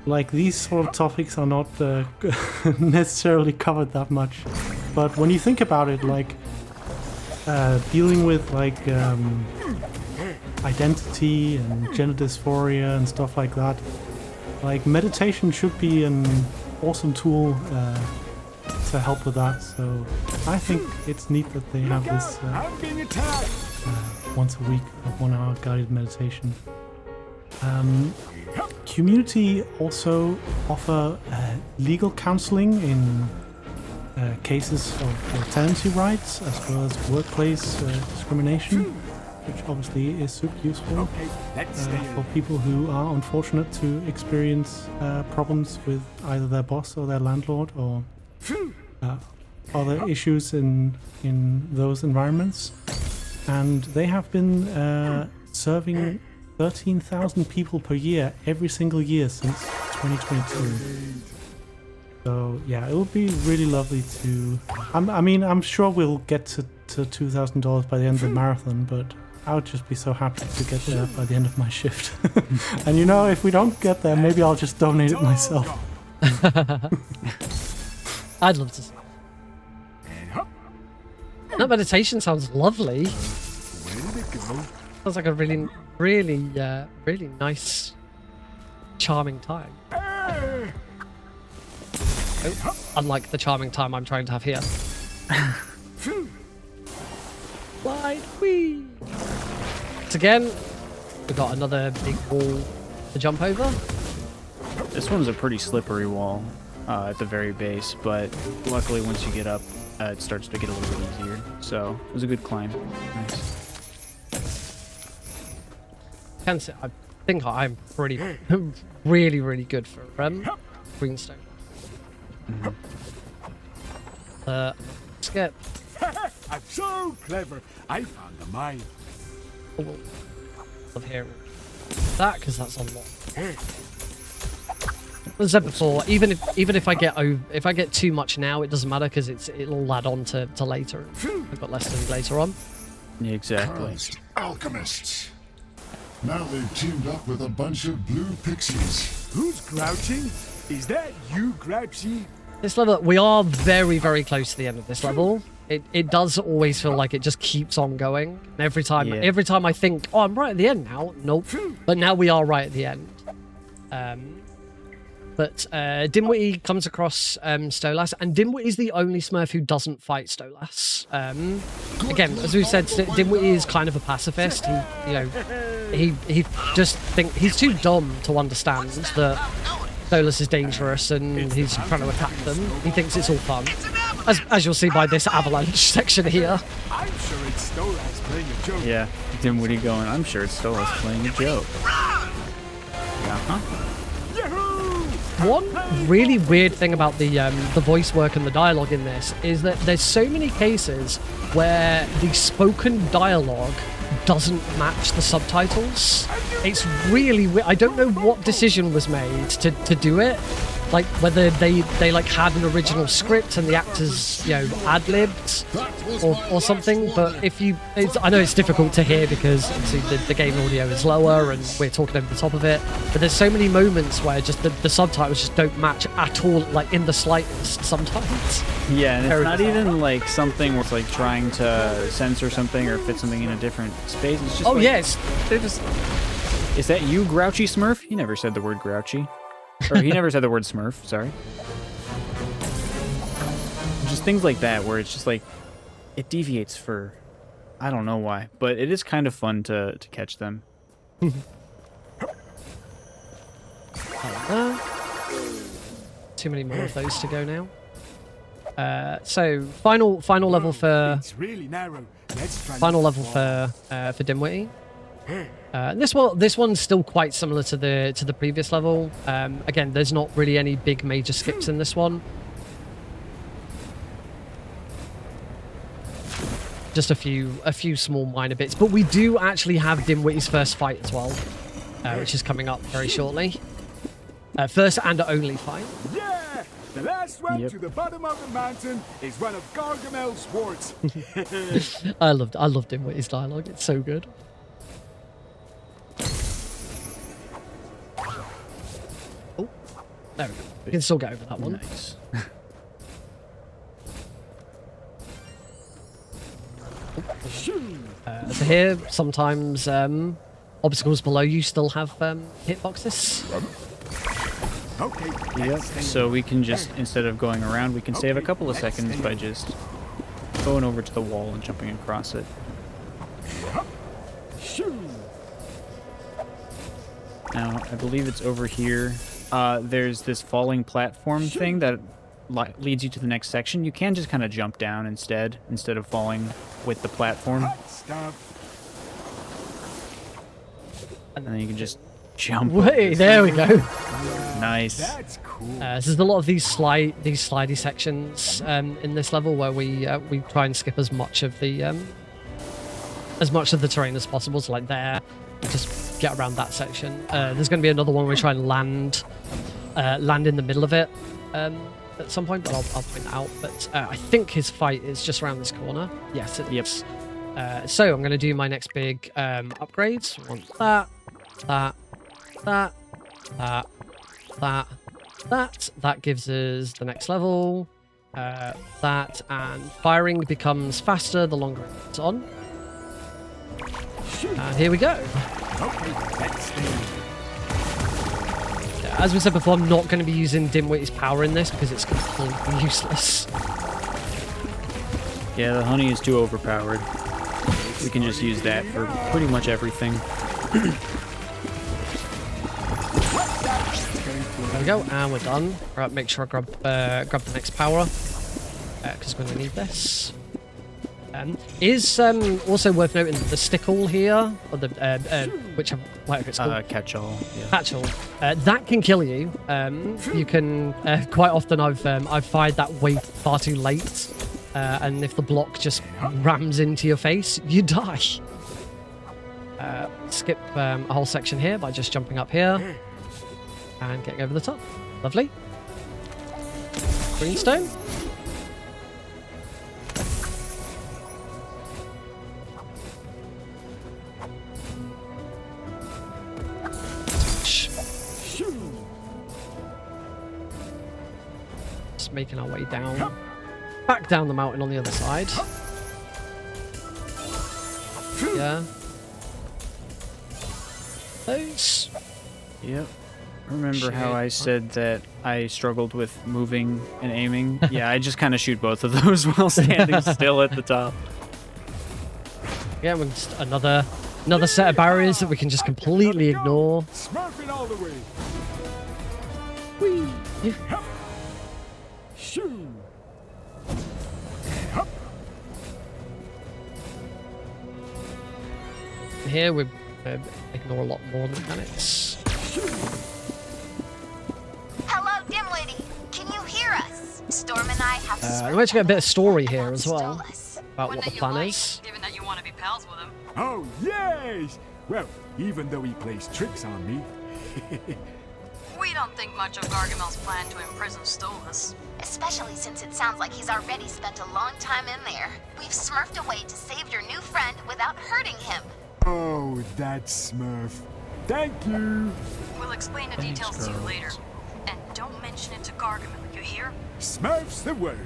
like these sort of topics are not necessarily covered that much. But when you think about it, like dealing with like identity and gender dysphoria and stuff like that, like meditation should be an awesome tool to help with that. So I think it's neat that they have this once a week of 1 hour guided meditation. QMUNITY also offer legal counseling in cases of tenancy rights as well as workplace discrimination, which obviously is super useful for people who are unfortunate to experience problems with either their boss or their landlord or other issues in those environments. And they have been serving 13,000 people per year every single year since 2022. So yeah, it would be really lovely to... I mean, I'm sure we'll get to $2,000 by the end of the marathon, but I would just be so happy to get there by the end of my shift. And you know, if we don't get there, maybe I'll just donate it myself. I'd love to see. That meditation sounds lovely. Sounds like a really, really, really nice, charming time. Oh, unlike the charming time I'm trying to have here. Slide, whee! Once again, we've got another big wall to jump over. This one's a pretty slippery wall at the very base, but luckily once you get up, it starts to get a little bit easier. So it was a good climb. Nice. I think I'm pretty, really, really good for greenstone. Skip. I'm so clever. I found the mine. Love hearing that because that's a lot. As I said before, even if I get too much now, it doesn't matter because it'll add on to later. I've got less than later on. Yeah, exactly. Cursed alchemists. Now they've teamed up with a bunch of blue pixies. Who's grouching? Is that you, Grouchy? This level, we are very, very close to the end of this level. It does always feel like it just keeps on going. And every time I think, oh, I'm right at the end now. Nope. But now we are right at the end. But Dimwitty comes across Stolas, and Dimwitty is the only Smurf who doesn't fight Stolas. Again, as we've said, Dimwitty is kind of a pacifist. He just he's too dumb to understand that Stolas is dangerous and he's trying to attack them. He thinks it's all fun, as you'll see by this avalanche section here. I'm sure it's Stolas playing a joke. Yeah, Dimwitty going, I'm sure it's Stolas playing a joke. One really weird thing about the voice work and the dialogue in this is that there's so many cases where the spoken dialogue doesn't match the subtitles. It's really weird. I don't know what decision was made to do it. Like whether they like had an original script and the actors ad-libbed or something. But I know it's difficult to hear because obviously the game audio is lower and we're talking over the top of it. But there's so many moments where just the subtitles just don't match at all, like in the slightest sometimes. Yeah, and it's not even like something where it's like trying to censor something or fit something in a different space. It's just yes, they're just. Is that you, Grouchy Smurf? He never said the word Grouchy. Or he never said the word Smurf, sorry. things like that where it's just like it deviates for I don't know why, but it is kind of fun to catch them. Too many more of those to go now. So final level for It's really narrow. Let's try final this level wall. for Dimwitty. This one's still quite similar to the previous level. Again, there's not really any big major skips in this one. Just a few small minor bits, but we do actually have Dimwitty's first fight as well, which is coming up very shortly. First and only fight. Yeah! The last one Yep. to the bottom of the mountain is one of Gargamel's wards. I loved Dimwitty's dialogue. It's so good. Oh, there we go. We can still get over that one. Nice. So here, sometimes obstacles below you still have hitboxes. Okay. Yep. So we can just, instead of going around, we can save a couple of seconds by just going over to the wall and jumping across it. Now, I believe it's over here. There's this falling platform thing that leads you to the next section. You can just kind of jump down instead of falling with the platform. Stop. And then you can just jump. Wait, there we go. Nice. That's cool. So there's a lot of these slidey sections in this level where we try and skip as much of the terrain as possible. So like there, just get around that section. There's going to be another one where we try and land in the middle of it at some point, but I'll point that out. But I think his fight is just around this corner. Yes, it is. So I'm going to do my next big upgrades. I want that gives us the next level. That and firing becomes faster the longer it's on. And here we go. Okay, let's As we said before, I'm not going to be using Dimwitty's power in this because it's completely useless. Yeah, the honey is too overpowered. We can just use that for pretty much everything. There we go, and we're done. Right, make sure I grab the next power because we're going to need this. Is also worth noting the stickle here, or the whatever it's called. Catch-all. Yeah. Catch-all. That can kill you. You can quite often I've fired that way far too late, and if the block just rams into your face, you die. Skip a whole section here by just jumping up here and getting over the top. Lovely. Greenstone. Just making our way down, back down the mountain on the other side. Yeah. Those. Yep. Remember how I said that I struggled with moving and aiming? Yeah, I just kind of shoot both of those while standing still at the top. Yeah, with just another set of barriers that we can just completely ignore. Smurfing all the way. Whee! Shoo. Here we ignore a lot more mechanics. Hello, Dimwitty. Can you hear us? Storm and I have We actually get a bit of story here as well about One what the that you plan like, is. given that you want to be pals with him. Oh, yes. Well, even though he plays tricks on me. We don't think much of Gargamel's plan to imprison Stolas. especially since it sounds like he's already spent a long time in there. We've smurfed away to save your new friend without hurting him. Oh, that Smurf. Thank you. We'll explain the details to you later. And don't mention it to Gargamel, you hear? Smurf's the word.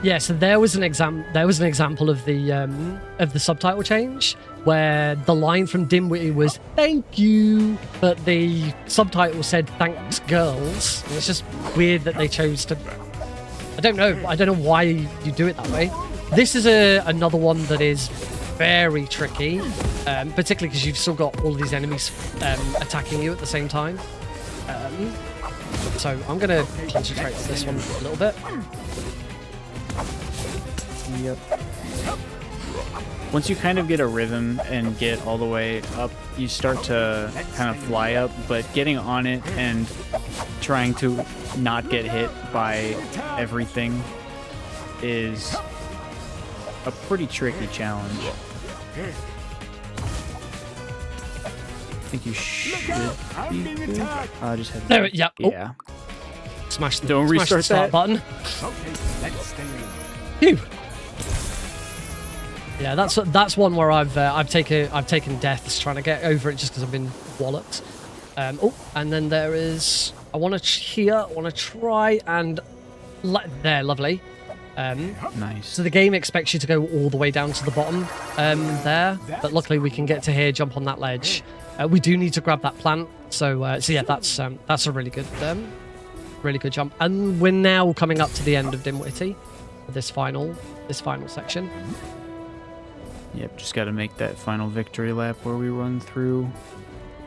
Yeah, so there was an example of the subtitle change where the line from Dimwitty was "Thank you," but the subtitle said "Thanks, girls." And it's just weird that they chose to I don't know why you do it that way. This is another one that is very tricky, particularly because you've still got all of these enemies attacking you at the same time. So I'm going to concentrate on this one a little bit. Yep. Once you kind of get a rhythm and get all the way up, you start to kind of fly up, but getting on it and trying to not get hit by everything is a pretty tricky challenge. I think you should be good. Just head There, yeah. Yeah. Smash the, Don't smash restart the start that. button. Okay, let's stay in. Phew. Yeah, that's one where I've taken deaths trying to get over it just because I've been walloped. Oh, and then there is I want to try and there, lovely. Nice. So the game expects you to go all the way down to the bottom there, but luckily we can get to here, jump on that ledge. We do need to grab that plant, so yeah, that's a really good jump. And we're now coming up to the end of Dimwitty, this final section. Yep, just got to make that final victory lap where we run through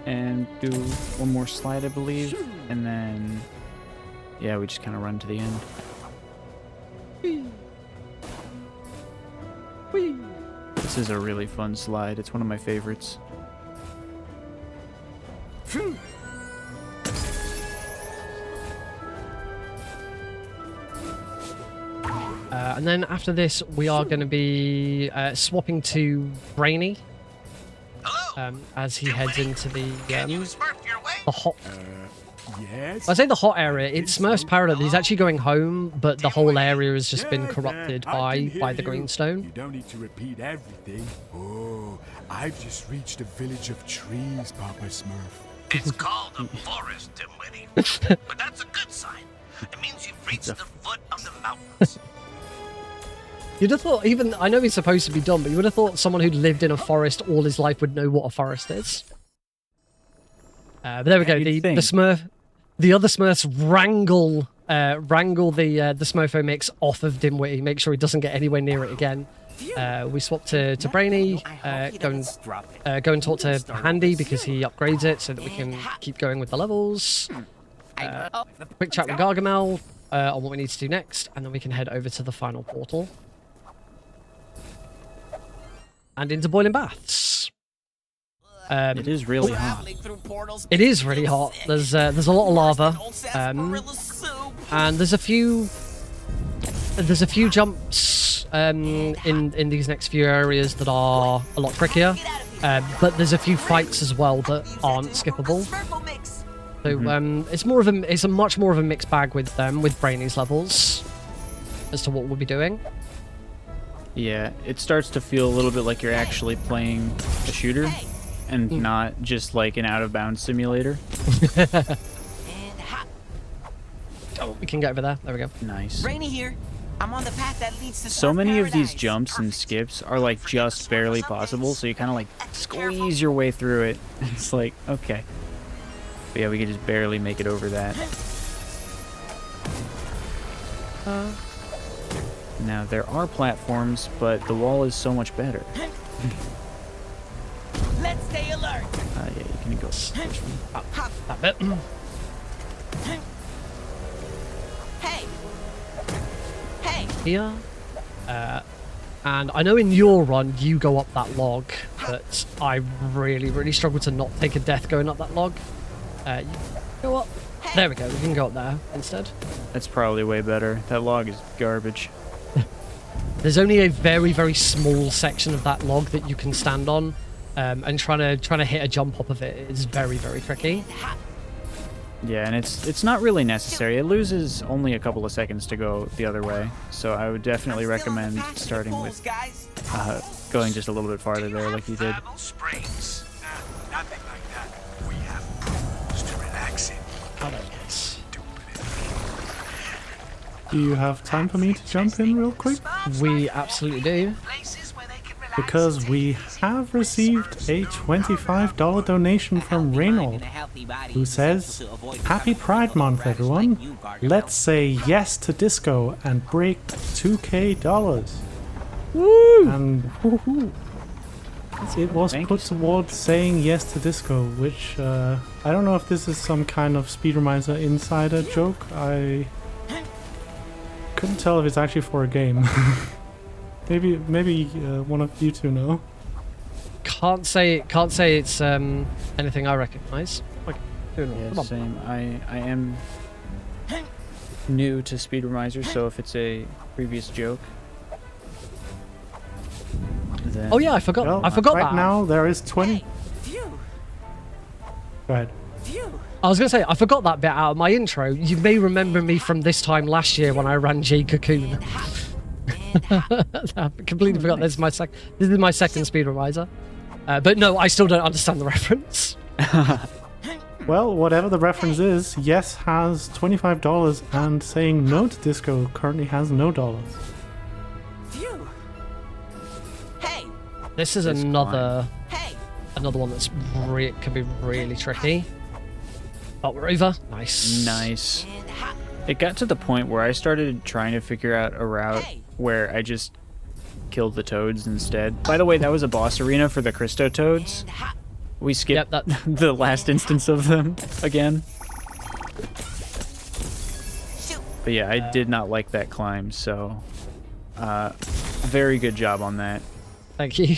and do one more slide, I believe, and then yeah, we just kind of run to the end. This is a really fun slide. It's one of my favorites. And then after this, we are going to be swapping to Brainy as he heads into the hot. Yes. I say the hot area. It's Smurfs Paradise. He's actually going home, but the whole area has just been corrupted by the greenstone. You don't need to repeat everything. Oh, I've just reached a village of trees, Papa Smurf. It's called a forest, Dimwitty. But that's a good sign. It means you've reached the foot of the mountains. You'd have thought, even I know he's supposed to be dumb, but you would have thought someone who'd lived in a forest all his life would know what a forest is. But there we go. The other Smurfs wrangle the Smurfo mix off of Dimwitty, make sure he doesn't get anywhere near it again. We swap to Brainy, go and talk to Handy because he upgrades it so that we can keep going with the levels. Quick chat with Gargamel on what we need to do next, and then we can head over to the final portal. And into Boiling Baths. It is really hot. It is really hot. There's a lot of lava, and there's a few jumps in these next few areas that are a lot trickier, but there's a few fights as well that aren't skippable. So it's a much more of a mixed bag with Brainy's levels as to what we'll be doing. Yeah, it starts to feel a little bit like you're actually playing a shooter and not just like an out-of-bounds simulator. Oh, we can get over there. There we go. Nice. Brainy here. I'm on the path that leads to So many of these jumps and skips are like just barely possible, so you kind of like squeeze your way through it. It's like, okay. But yeah, we can just barely make it over that. Now, there are platforms, but the wall is so much better. Let's stay alert. Yeah, you can go That bit. Hey. Here. And I know in your run you go up that log, but I really, really struggle to not take a death going up that log. You go up. There we go. We can go up there instead. That's probably way better. That log is garbage. There's only a very, very small section of that log that you can stand on, and trying to hit a jump up of it is very, very tricky. Yeah, and it's not really necessary. It loses only a couple of seconds to go the other way, so I would definitely recommend starting with going just a little bit farther there, like you did. Springs. Nothing like that. We have pools to relax in. Do you have time for me to jump in real quick? We absolutely do. Places where they can relax. because we have received a $25 donation from Reynold, who says, "Happy Pride Month, everyone. Let's say yes to disco and break $2K. Woo! And it was put towards saying yes to disco, which I don't know if this is some kind of Speedromizer insider joke. I couldn't tell if it's actually for a game. maybe one of you two know. Can't say it's anything I recognise. Okay, Yeah, come on. same. I am new to Speedromizer, so if it's a previous joke, then Oh yeah, I forgot. Well, I forgot right that. now there is 20. Go ahead. I was gonna say I forgot that bit out of my intro. You may remember me from this time last year when I ran J Cocoon. I completely forgot. This is my second Speedromizer. But no, I still don't understand the reference. Well, whatever the reference is, yes has $25 and saying no to disco currently has no dollars. This is another one that's can be really tricky. Oh, we're over. Nice. nice. It got to the point where I started trying to figure out a route where I just killed the toads instead. By the way, that was a boss arena for the Christo toads. We skipped the last instance of them again. But yeah, I did not like that climb, so very good job on that. Thank you.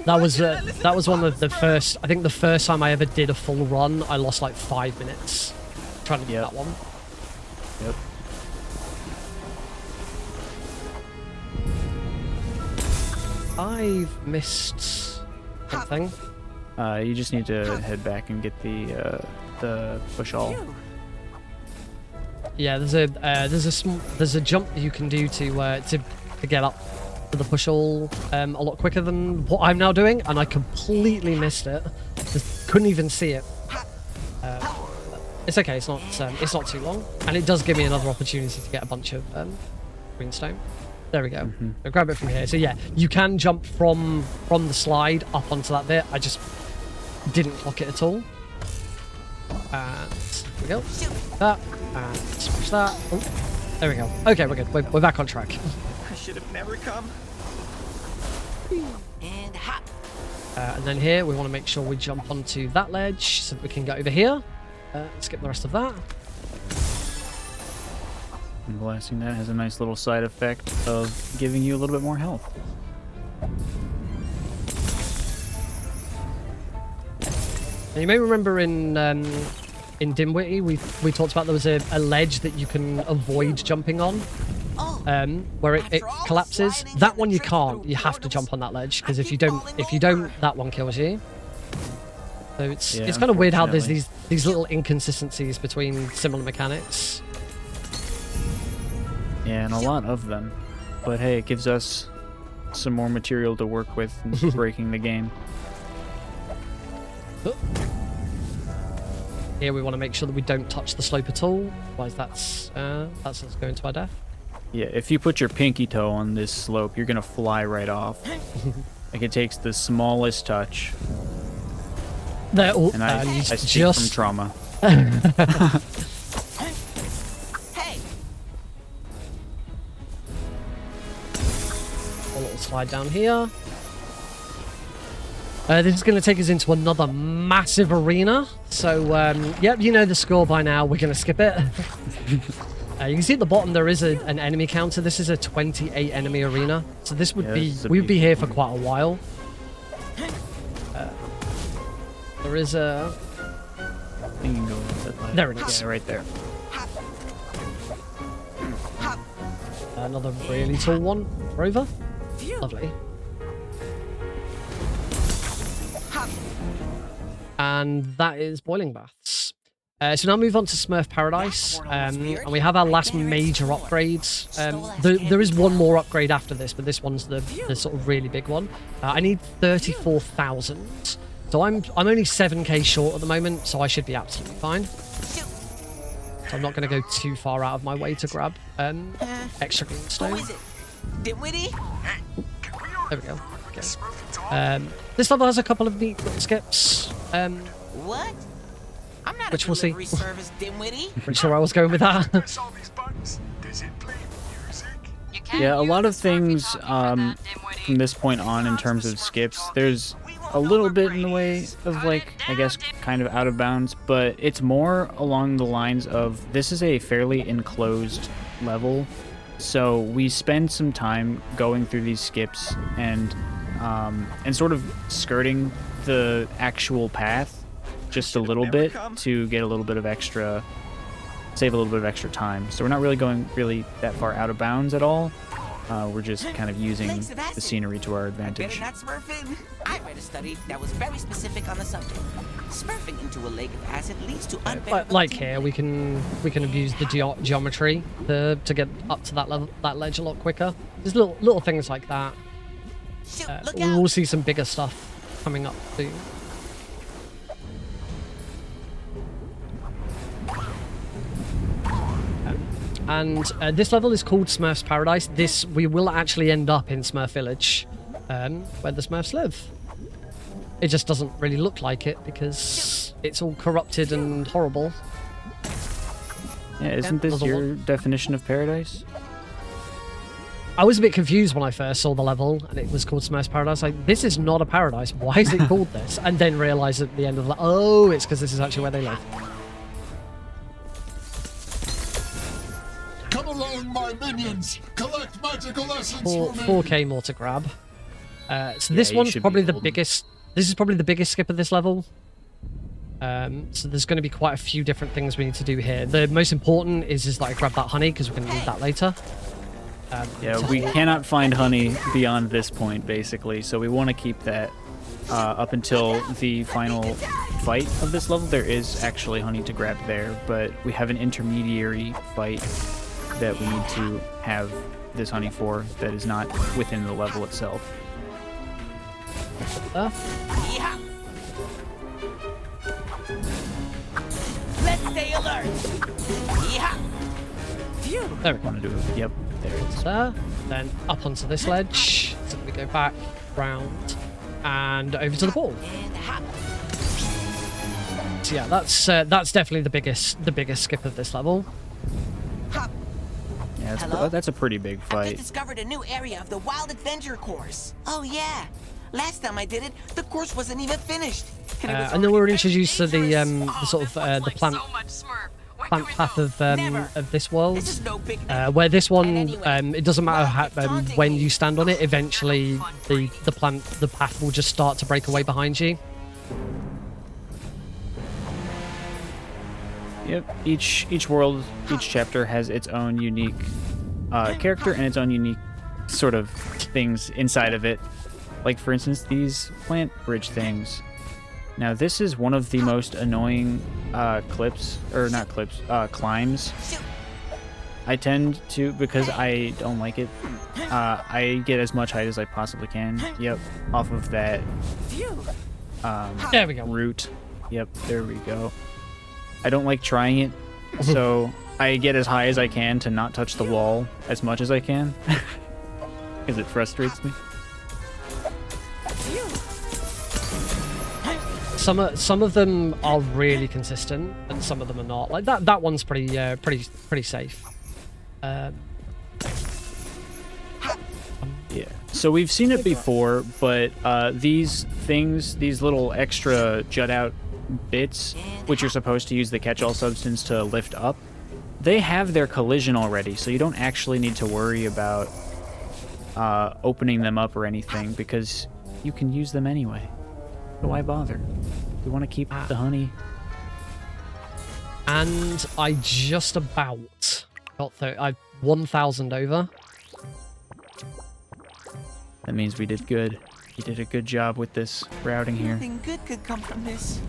That was one of the first. I think the first time I ever did a full run, I lost like 5 minutes trying to get that one. Yep. I've missed something. You just need to head back and get the push all. Yeah, there's a jump that you can do to get up to the push all a lot quicker than what I'm now doing, and I completely missed it. Just couldn't even see it. It's okay. It's not too long, and it does give me another opportunity to get a bunch of greenstone. There we go. So grab it from here. So yeah, you can jump from the slide up onto that bit. I just didn't clock it at all. And there we go. That and smash that. Oh, there we go. Okay, we're good. We're back on track. I should have never come. And hop. And then here we want to make sure we jump onto that ledge so that we can get over here. Skip the rest of that. And blasting that has a nice little side effect of giving you a little bit more health. And you may remember in Dimwitty we talked about there was a ledge that you can avoid jumping on, where it collapses. That one you can't. You have to jump on that ledge because if you don't, that one kills you. So it's kind of weird how there's these little inconsistencies between similar mechanics. Yeah, and a lot of them. But hey, it gives us some more material to work with in breaking the game. Here we want to make sure that we don't touch the slope at all, otherwise that's us going to our death. Yeah, if you put your pinky toe on this slope, you're gonna fly right off. Like it takes the smallest touch. There, And I speak just from trauma. a little slide down here. This is going to take us into another massive arena. So, yep, you know the score by now. We're going to skip it. You can see at the bottom there is an enemy counter. This is a 28 enemy arena. So this would we'd be here for quite a while. There is a... I think you can go with that ladder. There it is. Yeah, right there. Another really tall one. Rover. Lovely. And that is boiling baths. So now move on to Smurf Paradise, and we have our last major upgrades. There is one more upgrade after this, but this one's the sort of really big one. I need 34,000, so I'm only 7k short at the moment, so I should be absolutely fine. So I'm not going to go too far out of my way to grab extra greenstone. Who is it? Dimwitty? Hey, can we There we go. Okay. This level has a couple of neat little skips. What? I'm not Which a we'll see. delivery service, dimwitty. Pretty sure I was going with that. All these buttons. Does it play music? You can't Yeah, a use lot the of Smurfy things talkie for that, dimwitty. from this point on in terms of skips, there's a little bit in the way of, like, I guess kind of out of bounds, but it's more along the lines of this is a fairly enclosed level, so we spend some time going through these skips and sort of skirting the actual path just a little bit to get a little bit of extra, save a little bit of extra time. So we're not really going that far out of bounds at all. We're just kind of using the scenery to our Better advantage. not smurfing. I read a study that was very specific on the subject. Smurfing into a lake of acid leads to unbearable Like here, we can abuse the geometry to get up to that level, that ledge a lot quicker. There's little things like that. Shoot, look We out. will see some bigger stuff coming up soon. And this level is called Smurfs Paradise. We will actually end up in Smurf Village, where the Smurfs live. It just doesn't really look like it because it's all corrupted and horrible. Yeah, isn't this Another your one. definition of paradise? I was a bit confused when I first saw the level and it was called Smurfs Paradise. Like, this is not a paradise. Why is it called this? And then realised at the end of the oh, it's because this is actually where they live. Come along, my minions! Collect magical essence Four, for me! 4K more to grab. So this you one's should be probably the golden. biggest. This is probably the biggest skip of this level. So there's going to be quite a few different things we need to do here. The most important is like grab that honey because we're going to need that later. Yeah, we cannot find honey beyond this point, basically, so we want to keep that up until the final fight of this level. There is actually honey to grab there, but we have an intermediary fight that we need to have this honey for that is not within the level itself. Yeah. Let's stay alert. Yeah. Phew. There we go. Want to do it? Yep, there it is. There. Then up onto this ledge. So we go back, round, and over to the ball. And hop. So yeah, that's definitely the biggest skip of this level. Hop. Yeah, Hello? that's a pretty big I just fight. discovered a new area of the Wild Adventure course. Oh yeah. Last time I did it, the course wasn't even finished. And, it was And then we were already introduced to the adventurous. sort of the plant So much Smurf. Where plant can we path go? of this world. This is no big Where this one, anyway, it doesn't matter how, it's daunting when me. you stand on it. Eventually, the path will just start to break away behind you. Yep, each world, each chapter has its own unique character and its own unique sort of things inside of it. Like, for instance, these plant bridge things. Now, this is one of the most annoying climbs. I tend to, because I don't like it, I get as much height as I possibly can. Yep, off of that Phew. There we go. root. Yep, there we go. I don't like trying it, so I get as high as I can to not touch the wall as much as I can, because it frustrates me. Some of them are really consistent, and some of them are not. Like that one's pretty safe. Yeah. So we've seen it before, but these things, these little extra jut out bits, which you're supposed to use the catch-all substance to lift up, they have their collision already, so you don't actually need to worry about opening them up or anything, because you can use them anyway. So why bother? We want to keep the honey. And I just about got 1,000 over. That means we did good. You did a good job with this routing here. Nothing good could come from this.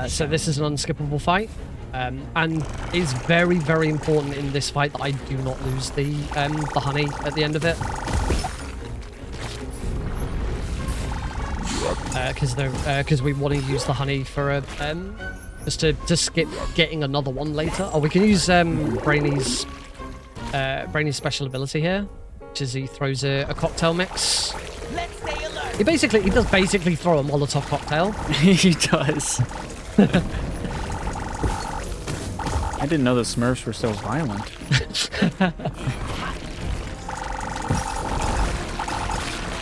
So this is an unskippable fight, and it's very, very important in this fight that I do not lose the honey at the end of it, because we want to use the honey for a just to skip getting another one later. Oh, we can use Brainy's special ability here, which is he throws a cocktail mix He does basically throw a Molotov cocktail. He does. I didn't know the Smurfs were so violent.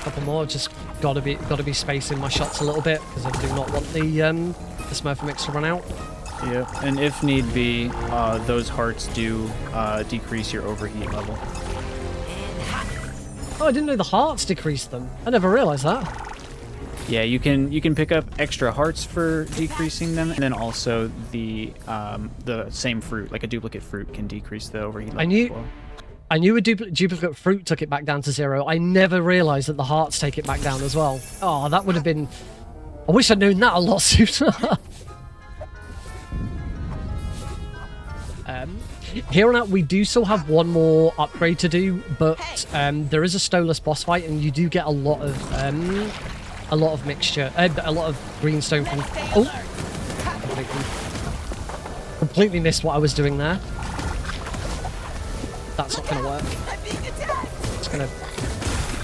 Couple more, just gotta be spacing my shots a little bit because I do not want the Smurf mix to run out. Yep, and if need be, those hearts do decrease your overheat level. Oh, I didn't know the hearts decreased them. I never realized that. Yeah, you can pick up extra hearts for decreasing them, and then also the same fruit, like a duplicate fruit, can decrease the overheat level. I knew a duplicate fruit took it back down to 0. I never realized that the hearts take it back down as well. Oh, that would have been... I wish I'd known that a lot sooner. Here on out, we do still have one more upgrade to do, but there is a Stolas boss fight, and you do get a lot of mixture, a lot of greenstone from... Oh! Completely missed what I was doing there. That's not going to work. Just going to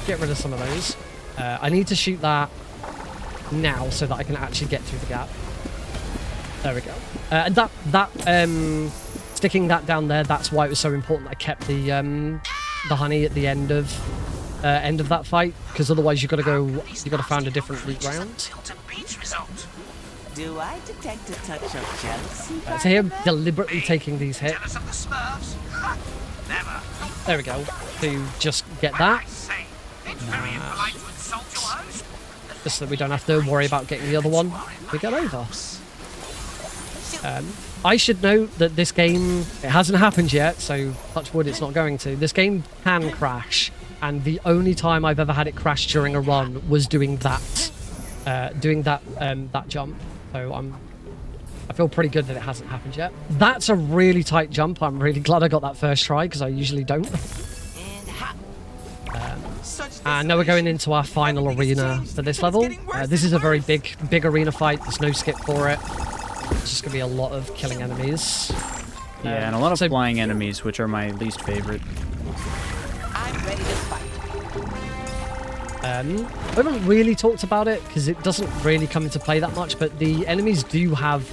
get rid of some of those. I need to shoot that now so that I can actually get through the gap. There we go. And sticking that down there, that's why it was so important that I kept the honey at the end of that fight, because otherwise you've got to find a different route round. Do I detect a touch of jealousy? So him deliberately taking these hits. There we go. To just get that. Just so that we don't have to worry about getting the other one we get over. I should note that this game, it hasn't happened yet, so touch wood it's not going to. This game can crash, and the only time I've ever had it crash during a run was doing that jump. So I feel pretty good that it hasn't happened yet. That's a really tight jump. I'm really glad I got that first try, because I usually don't. And now we're going into our final arena for this level. This is a very big arena fight. There's no skip for it. It's just going to be a lot of killing enemies. Yeah, and a lot of flying enemies, which are my least favorite. I'm ready to fight. I haven't really talked about it because it doesn't really come into play that much, but the enemies do have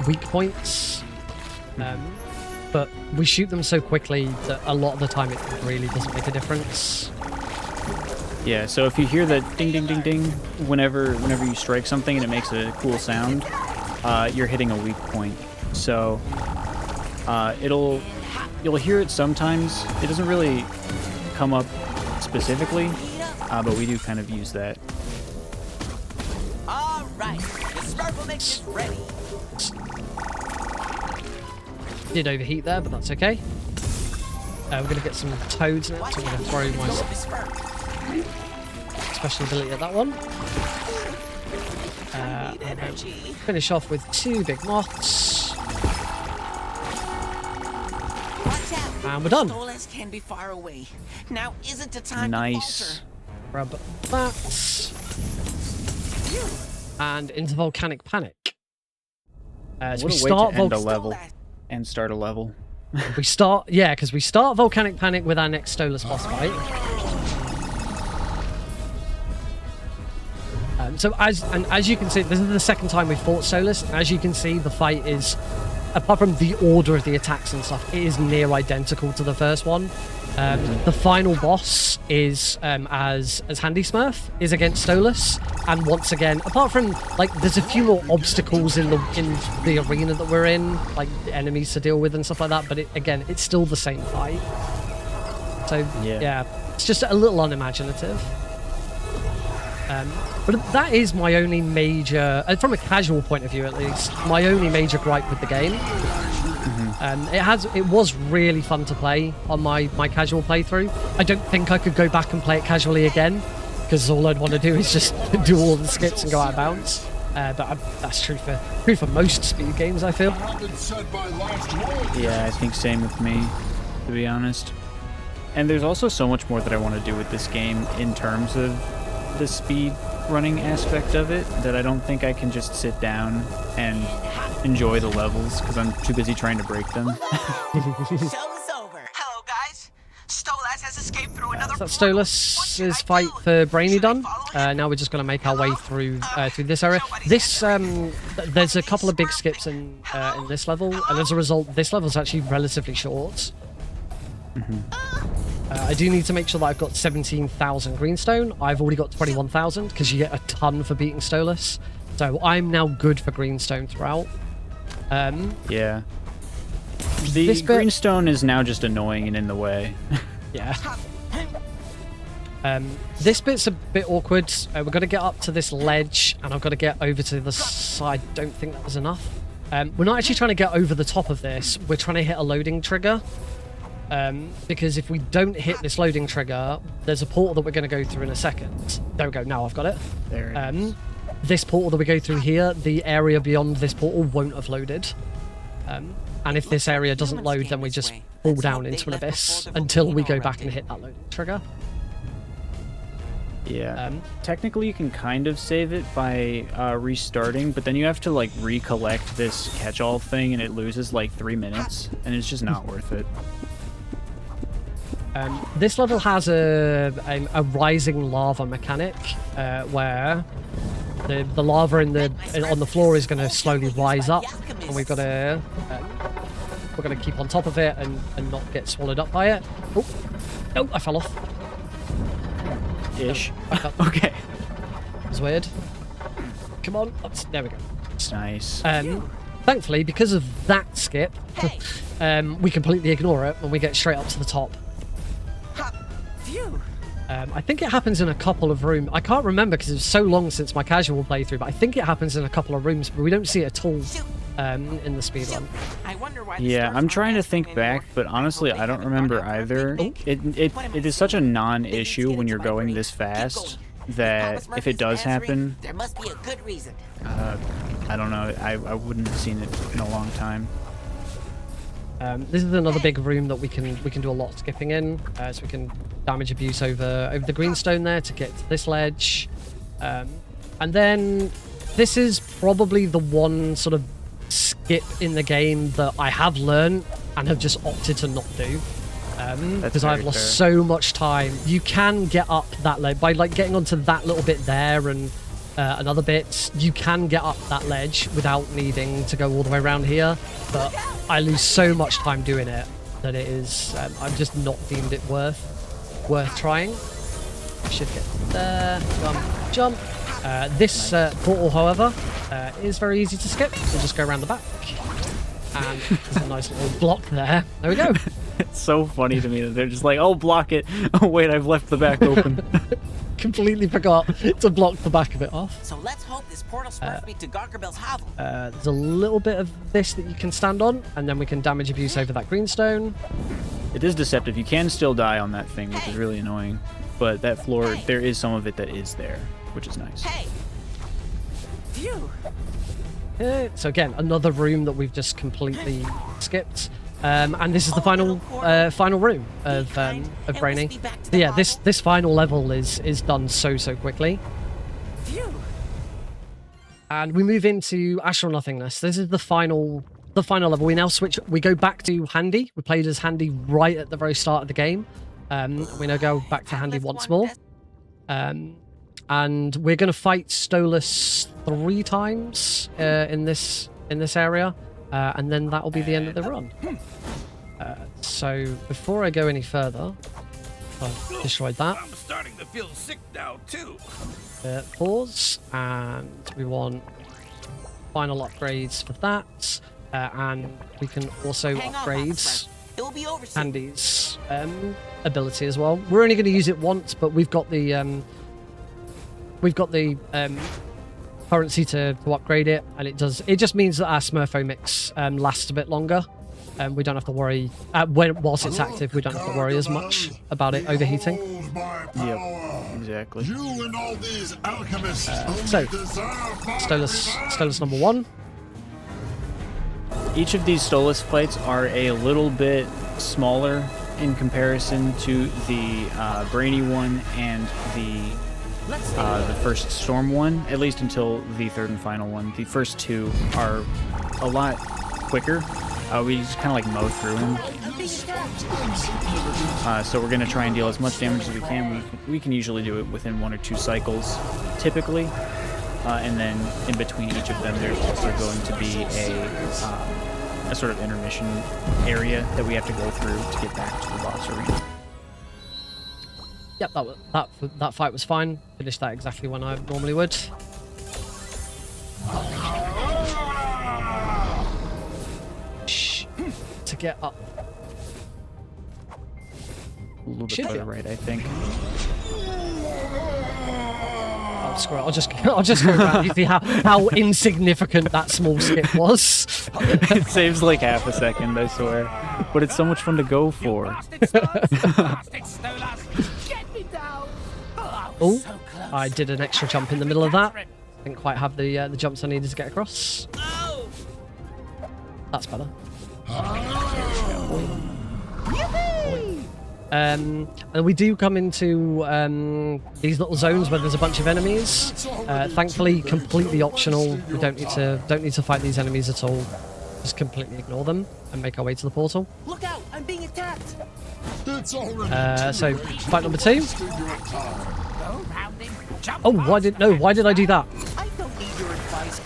weak points, but we shoot them so quickly that a lot of the time it really doesn't make a difference. Yeah, so if you hear the ding ding ding ding whenever you strike something and it makes a cool sound, you're hitting a weak point. So you'll hear it sometimes. It doesn't really come up specifically, but we do kind of use that. All right, the Smurf mix is ready. Did overheat there, but that's okay. We're going to get some toads now, so I'm going to throw my special ability at that one. Finish off with 2 big moths. And we're done. Stolas can be far away. Now isn't the time Nice. Grab that. And into Volcanic Panic. So we start end a level and start a level. we start Volcanic Panic with our next Stolas boss fight. So as you can see, this is the second time we fought Stolas. As you can see, the fight is, apart from the order of the attacks and stuff, it is near identical to the first one. The final boss is as Handy Smurf is against Stolas, and once again, apart from there's a few more obstacles in the arena that we're in, like enemies to deal with and stuff like that, but it's still the same fight. So yeah, it's just a little unimaginative. But that is my only major, from a casual point of view at least, my only major gripe with the game. It was really fun to play on my casual playthrough. I don't think I could go back and play it casually again, because all I'd want to do is just do all the skips and go out of bounds. But that's true for most speed games, I feel. Yeah, I think same with me, to be honest. And there's also so much more that I want to do with this game in terms of the speed running aspect of it, that I don't think I can just sit down and enjoy the levels because I'm too busy trying to break them. Show's over. Hello, guys. Stolas has escaped through another that's Stolas's fight for Brainy done. Now we're just going to make our way through this area. This there's a couple of big skips in this level, and as a result, this level is actually relatively short. I do need to make sure that I've got 17,000 greenstone. I've already got 21,000 because you get a ton for beating Stolas. So I'm now good for greenstone throughout. Yeah. The greenstone is now just annoying and in the way. Yeah. This bit's a bit awkward. We're going to get up to this ledge, and I've got to get over to the side. I don't think that was enough. We're not actually trying to get over the top of this. We're trying to hit a loading trigger. Because if we don't hit this loading trigger, there's a portal that we're going to go through in a second. There we go. Now I've got it. There it is. This portal that we go through here, the area beyond this portal won't have loaded. And if this area doesn't load, then we just fall down into an abyss until we go back and hit that loading trigger. Yeah. Technically, you can kind of save it by restarting, but then you have to like recollect this catch-all thing, and it loses like 3 minutes, and it's just not worth it. This level has a rising lava mechanic where the lava on the floor is going to slowly rise up, and we're going to keep on top of it and not get swallowed up by it. Oh, no, I fell off. Ish. Back up. Okay. It's weird. Come on. There we go. Nice. Thankfully, because of that skip, we completely ignore it when we get straight up to the top. I think it happens in a couple of rooms. I can't remember because it's so long since my casual playthrough, but I think it happens in a couple of rooms, but we don't see it at all in the speedrun. Yeah, I'm trying to think back, but honestly, I don't remember either. It is such a non-issue when you're going this fast that if it does happen, there must be a good reason. I don't know. I wouldn't have seen it in a long time. This is another big room that we can do a lot of skipping in, so we can damage abuse over the greenstone there to get to this ledge, and then this is probably the one sort of skip in the game that I have learned and have just opted to not do because I've lost so much time. You can get up that ledge by like getting onto that little bit there and another bit. You can get up that ledge without needing to go all the way around here, but I lose so much time doing it that it is I've just not deemed it worth trying. Should get there. Jump. This portal, however, is very easy to skip. We'll just go around the back, and there's a nice little block there. There we go. It's so funny to me that they're just like, "Oh, block it." Oh wait, I've left the back open. Completely forgot to block the back of it off. So let's hope this portal Smurfs me to Gargabel's hovel. There's a little bit of this that you can stand on, and then we can damage abuse over that greenstone. It is deceptive. You can still die on that thing, which is really annoying. But that floor, there is some of it that is there, which is nice. Hey. Phew. So again, another room that we've just completely skipped. And this is the final room of Brainy. So yeah, this final level is done so quickly. Phew. And we move into Astral Nothingness. This is the final level. We now switch. We go back to Handy. We played as Handy right at the very start of the game. We now go back to Handy once more. And we're going to fight Stolas 3 times in this area. And then that will be the end of the run. So before I go any further, I've destroyed that. I'm starting to feel sick now too. Pause, and we want final upgrades for that, and we can also upgrade Handy's ability as well. We're only going to use it once, but we've got the currency to upgrade it, and it just means that our Smurfo mix lasts a bit longer. We don't have to worry whilst it's active. We don't have to worry as much about it overheating. Yep, exactly. You and all these alchemists So, Stolas number 1. Each of these Stolas fights are a little bit smaller in comparison to the Brainy one and the first Storm one, at least until the third and final one. The first 2 are a lot quicker. We just kind of like mow through them. So we're going to try and deal as much damage as we can. We can usually do it within 1 or 2 cycles, typically. And then in between each of them, there's also going to be a sort of intermission area that we have to go through to get back to the boss arena. Yep, that fight was fine. Finished that exactly when I normally would. Shh. To get up. A little bit Should to be the right, I think. Oh, screw it. I'll just go around. You see how insignificant that small skip was. It saves like half a second, I swear. But it's so much fun to go for. Oh, I did an extra jump in the middle of that. Didn't quite have the jumps I needed to get across. That's better. And we do come into these little zones where there's a bunch of enemies. Thankfully, completely optional. We don't need to fight these enemies at all. Just completely ignore them and make our way to the portal. Look out! I'm being attacked. So fight number 2. Oh, why did I do that? I don't need your advice,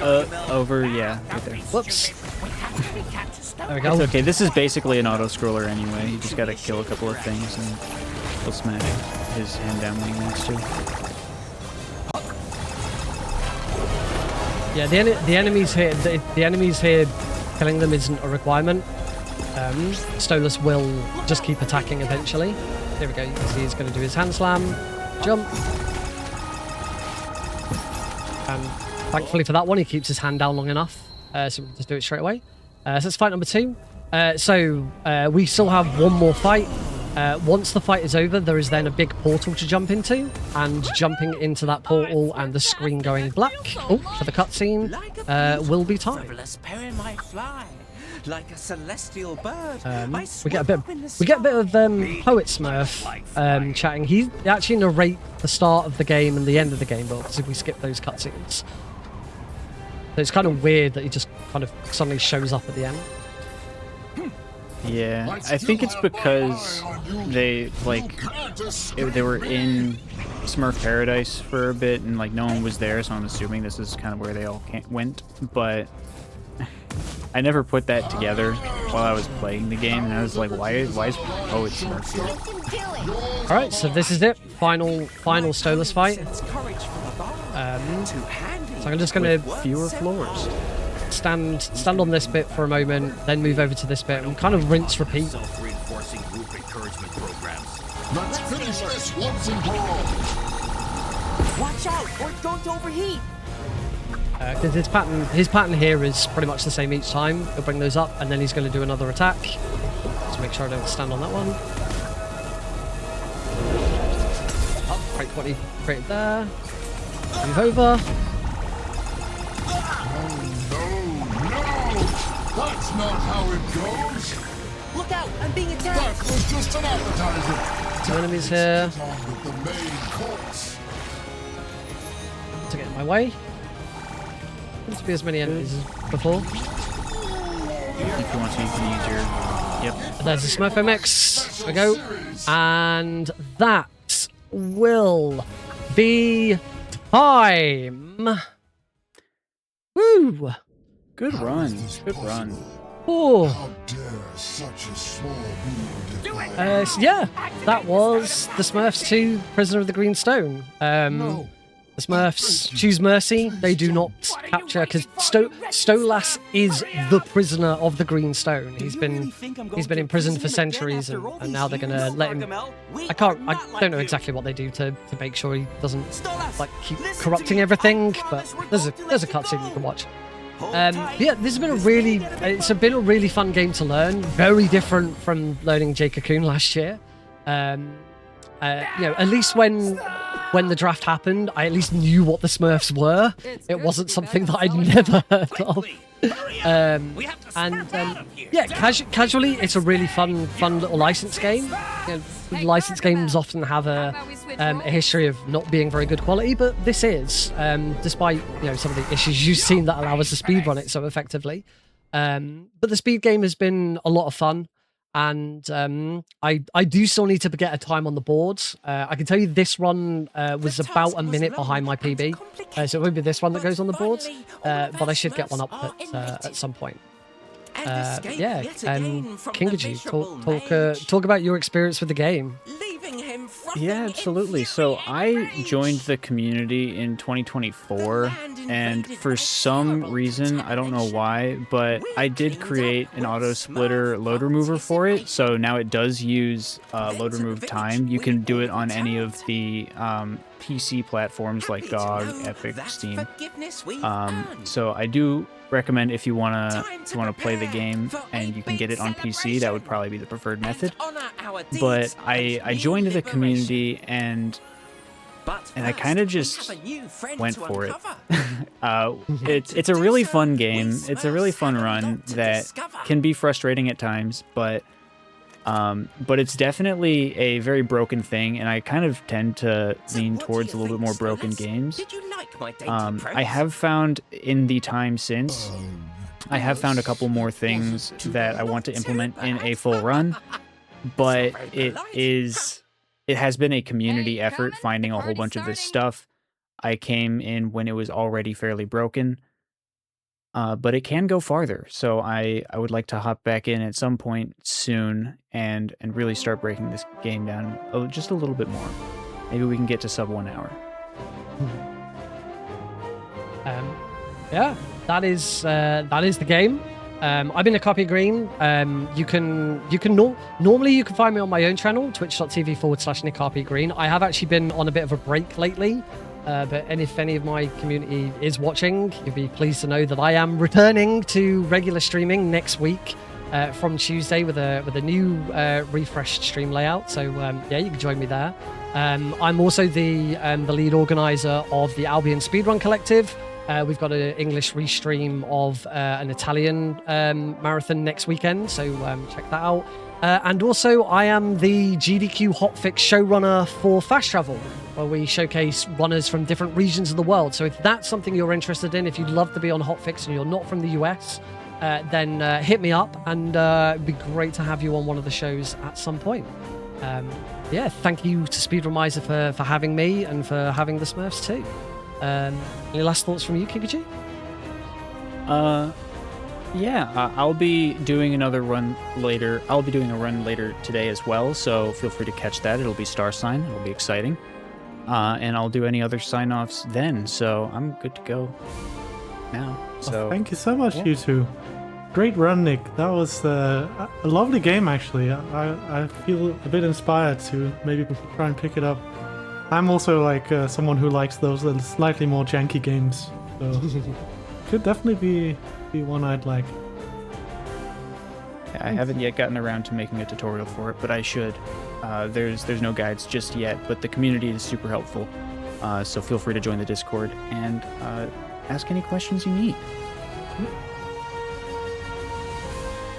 Over, yeah, right there. Whoops. There we go. It's okay, this is basically an auto-scroller anyway. You just gotta kill a couple of things and he'll smash his hand down when he wants to. Yeah, the enemies here, killing them isn't a requirement. Stolas will just keep attacking eventually. There we go, you can see he's going to do his hand slam, jump. And thankfully for that one, he keeps his hand down long enough, so we can just do it straight away. So it's fight number 2. We still have one more fight. Once the fight is over, there is then a big portal to jump into, and jumping into that portal and the screen going black for the cutscene will be time. Like a celestial bird. We get a bit of Poet Smurf chatting. He actually narrates the start of the game and the end of the game, but obviously we skip those cutscenes. So it's kind of weird that he just kind of suddenly shows up at the end. Yeah, I think it's because they were in Smurf Paradise for a bit and like no one was there, so I'm assuming this is kind of where they all went. But I never put that together while I was playing the game, and I was like, why is Poet Smurf here? All right, so this is it. Final Stolas fight. So I'm just going to fewer floors. stand on this bit for a moment, then move over to this bit, and kind of rinse, repeat. Self-reinforcing group encouragement programs. Let's finish this once and for all. Watch out, or don't overheat. Because his pattern here is pretty much the same each time. He'll bring those up, and then he's going to do another attack. Just make sure I don't stand on that one. Up, break what he created there. Move over. That's not how it goes. Look out, I'm being That attacked. was just an appetizer. 2 enemies here. Get on with the main course. To get in my way. Seems to be as many enemies as before. If you want to, you can use your... Yep. There's the Smurf MX. There we go. And that will be time. Woo! Good run. Good run. Oh. How dare such a small being defy So yeah, that was the Smurfs 2 Prisoner of the Green Stone. No. The Smurfs choose mercy. They do not capture, because Stolas is the prisoner of the Green Stone. He's been imprisoned for centuries, and now they're gonna let him. I don't know exactly what they do to make sure he doesn't like keep corrupting everything, but there's a cutscene you can watch. Yeah, this has been a really fun game to learn. Very different from learning Jake Cocoon last year. At least when the draft happened, I at least knew what the Smurfs were. It wasn't something that I'd never heard of. Casually, it's a really fun little license game. License games often have a history of not being very good quality, but this is, despite some of the issues you've seen that allow us to speedrun it so effectively. But the speed game has been a lot of fun. And I do still need to get a time on the board. I can tell you this run was about a minute behind my PB, so it won't be this one that goes on the board, but I should get one up at some point. Yeah, Kingaji, talk about your experience with the game. Yeah, absolutely. So I joined the community in 2024, and for some reason, I don't know why, but I did create an auto splitter load remover for it. So now it does use load remove time. You can do it on any of the PC platforms like GOG, Epic, Steam. So I do recommend if you wanna play the game and you can get it on PC, that would probably be the preferred method. But I joined the community and I kind of just went for it. It's a really fun game. It's a really fun run that can be frustrating at times, but it's definitely a very broken thing, and I kind of tend to lean towards a little bit more broken games. I have found in the time since, I have found a couple more things that I want to implement in a full run, but it has been a community effort finding a whole bunch of this stuff. I came in when it was already fairly broken, but it can go farther. So I would like to hop back in at some point soon and really start breaking this game down just a little bit more. Maybe we can get to sub 1 hour. Yeah, that is the game. I've been NickRPGreen. Normally you can find me on my own channel, twitch.tv/NickRPGreen. I have actually been on a bit of a break lately, but if any of my community is watching, you'll be pleased to know that I am returning to regular streaming next week from Tuesday with a new refreshed stream layout. So yeah, you can join me there. I'm also the lead organizer of the Albion Speedrun Collective. We've got an English restream of an Italian marathon next weekend, so check that out. And also, I am the GDQ Hotfix showrunner for Fast Travel, where we showcase runners from different regions of the world. So if that's something you're interested in, if you'd love to be on Hotfix and you're not from the US, then hit me up, and it'd be great to have you on one of the shows at some point. Yeah, thank you to Speedromizer for having me and for having the Smurfs too. Any last thoughts from you, Kingaji? Yeah, I'll be doing another run later. I'll be doing a run later today as well, so feel free to catch that. It'll be Star Sign. It'll be exciting. And I'll do any other sign-offs then, so I'm good to go now. So thank you so much, you two. Great run, Nick. That was a lovely game, actually. I feel a bit inspired to maybe try and pick it up. I'm also like someone who likes those slightly more janky games, so could definitely be one I'd like. I haven't yet gotten around to making a tutorial for it, but I should. There's no guides just yet, but the community is super helpful, so feel free to join the Discord and ask any questions you need.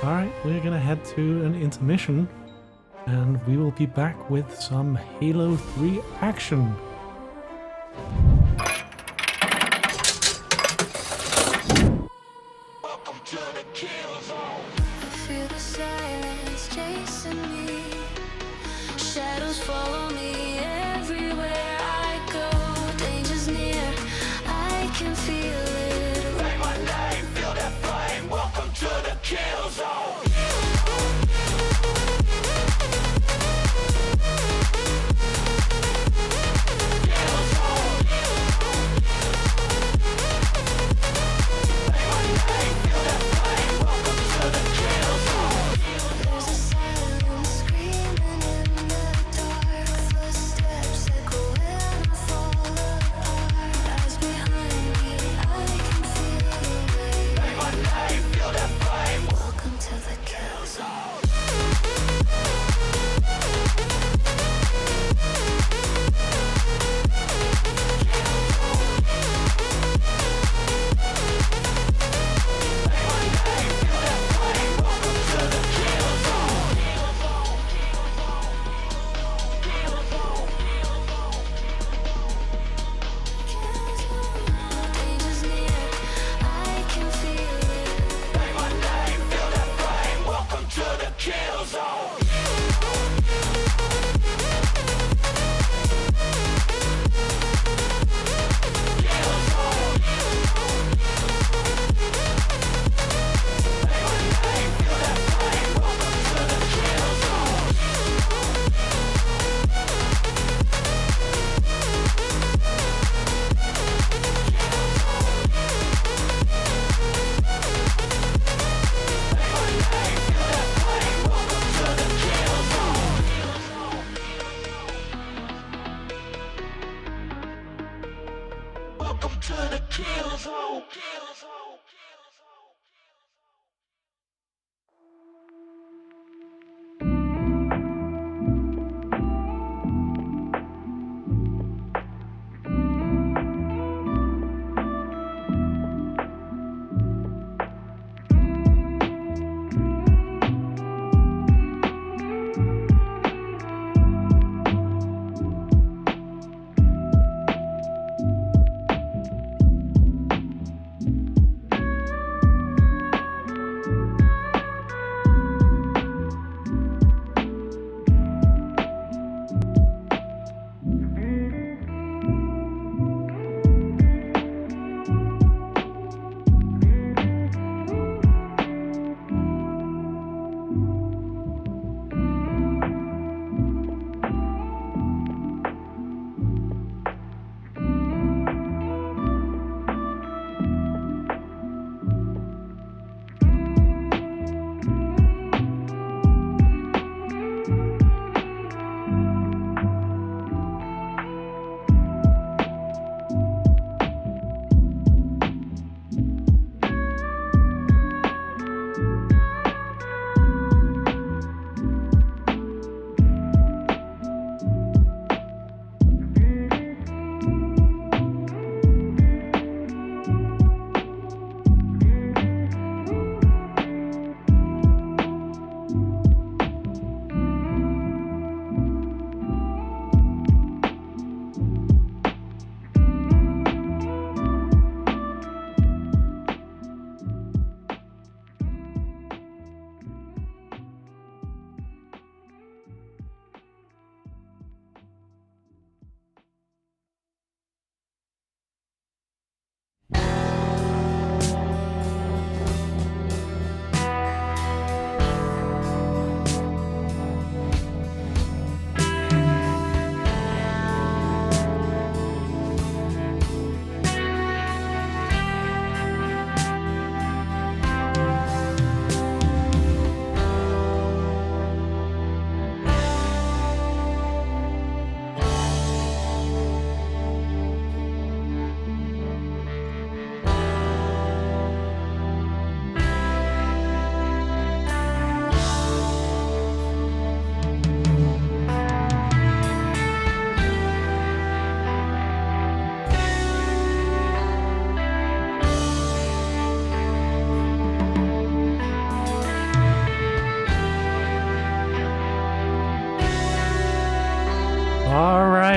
Alright, we're gonna head to an intermission, and we will be back with some Halo 3 action. Welcome to the kill zone. I feel the silence chasing me. Shadows follow me everywhere I go. Danger's near, I can feel it. Say my name, feel that flame. Welcome to the kill zone. There's a silence screaming in the dark. The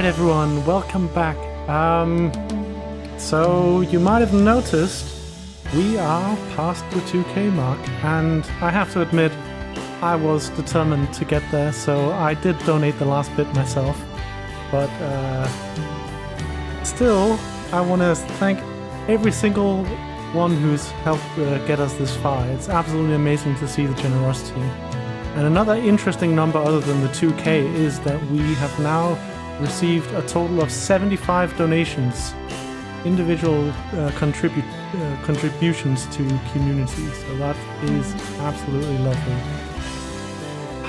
everyone, welcome back. So you might have noticed we are past the 2K mark, and I have to admit, I was determined to get there, so I did donate the last bit myself. But still, I want to thank every single one who's helped get us this far. It's absolutely amazing to see the generosity. And another interesting number other than the 2K is that we have now received a total of 75 donations, individual contributions to QMUNITY. So that is absolutely lovely.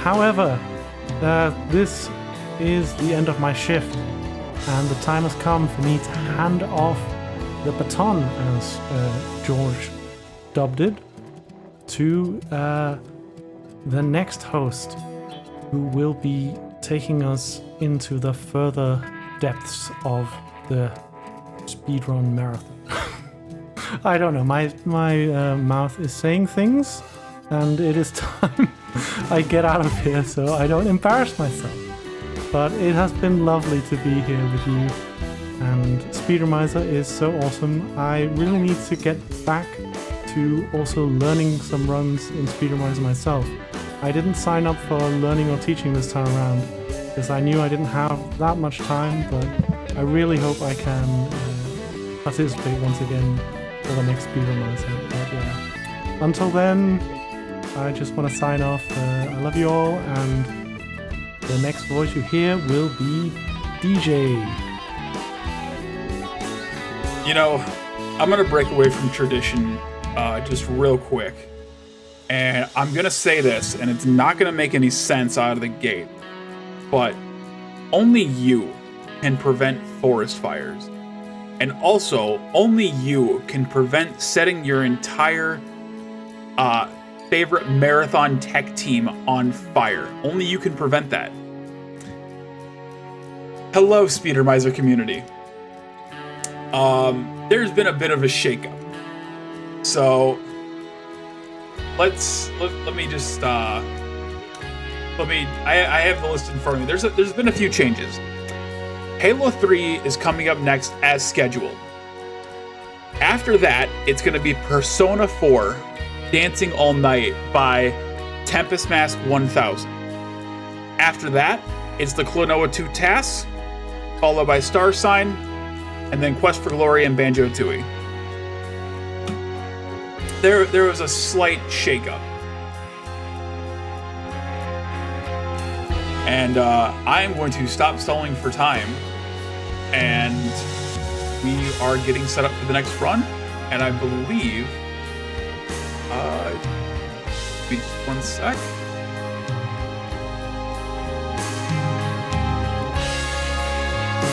However, this is the end of my shift, and the time has come for me to hand off the baton, as George dubbed it, to the next host, who will be taking us into the further depths of the speedrun marathon. I don't know, my mouth is saying things, and it is time I get out of here so I don't embarrass myself. But it has been lovely to be here with you, and Speedromizer is so awesome. I really need to get back to also learning some runs in Speedromizer myself. I didn't sign up for learning or teaching this time around because I knew I didn't have that much time, but I really hope I can participate once again for the next Speedromizer. But yeah, until then, I just want to sign off. I love you all, and the next voice you hear will be DJ. You know, I'm going to break away from tradition just real quick. And I'm going to say this, and it's not going to make any sense out of the gate, but only you can prevent forest fires. And also, only you can prevent setting your entire favorite marathon tech team on fire. Only you can prevent that. Hello, Speedromizer community. There's been a bit of a shakeup. So let me just I have the list in front of me. There's been a few changes. Halo 3 is coming up next as scheduled. After that, it's going to be Persona 4 Dancing All Night by Tempest Mask 1000. After that, it's the Klonoa 2 tasks, followed by Star Sign, and then Quest for Glory and Banjo-Tooie. There was a slight shakeup. And I am going to stop stalling for time, and we are getting set up for the next run, and I believe, wait one sec.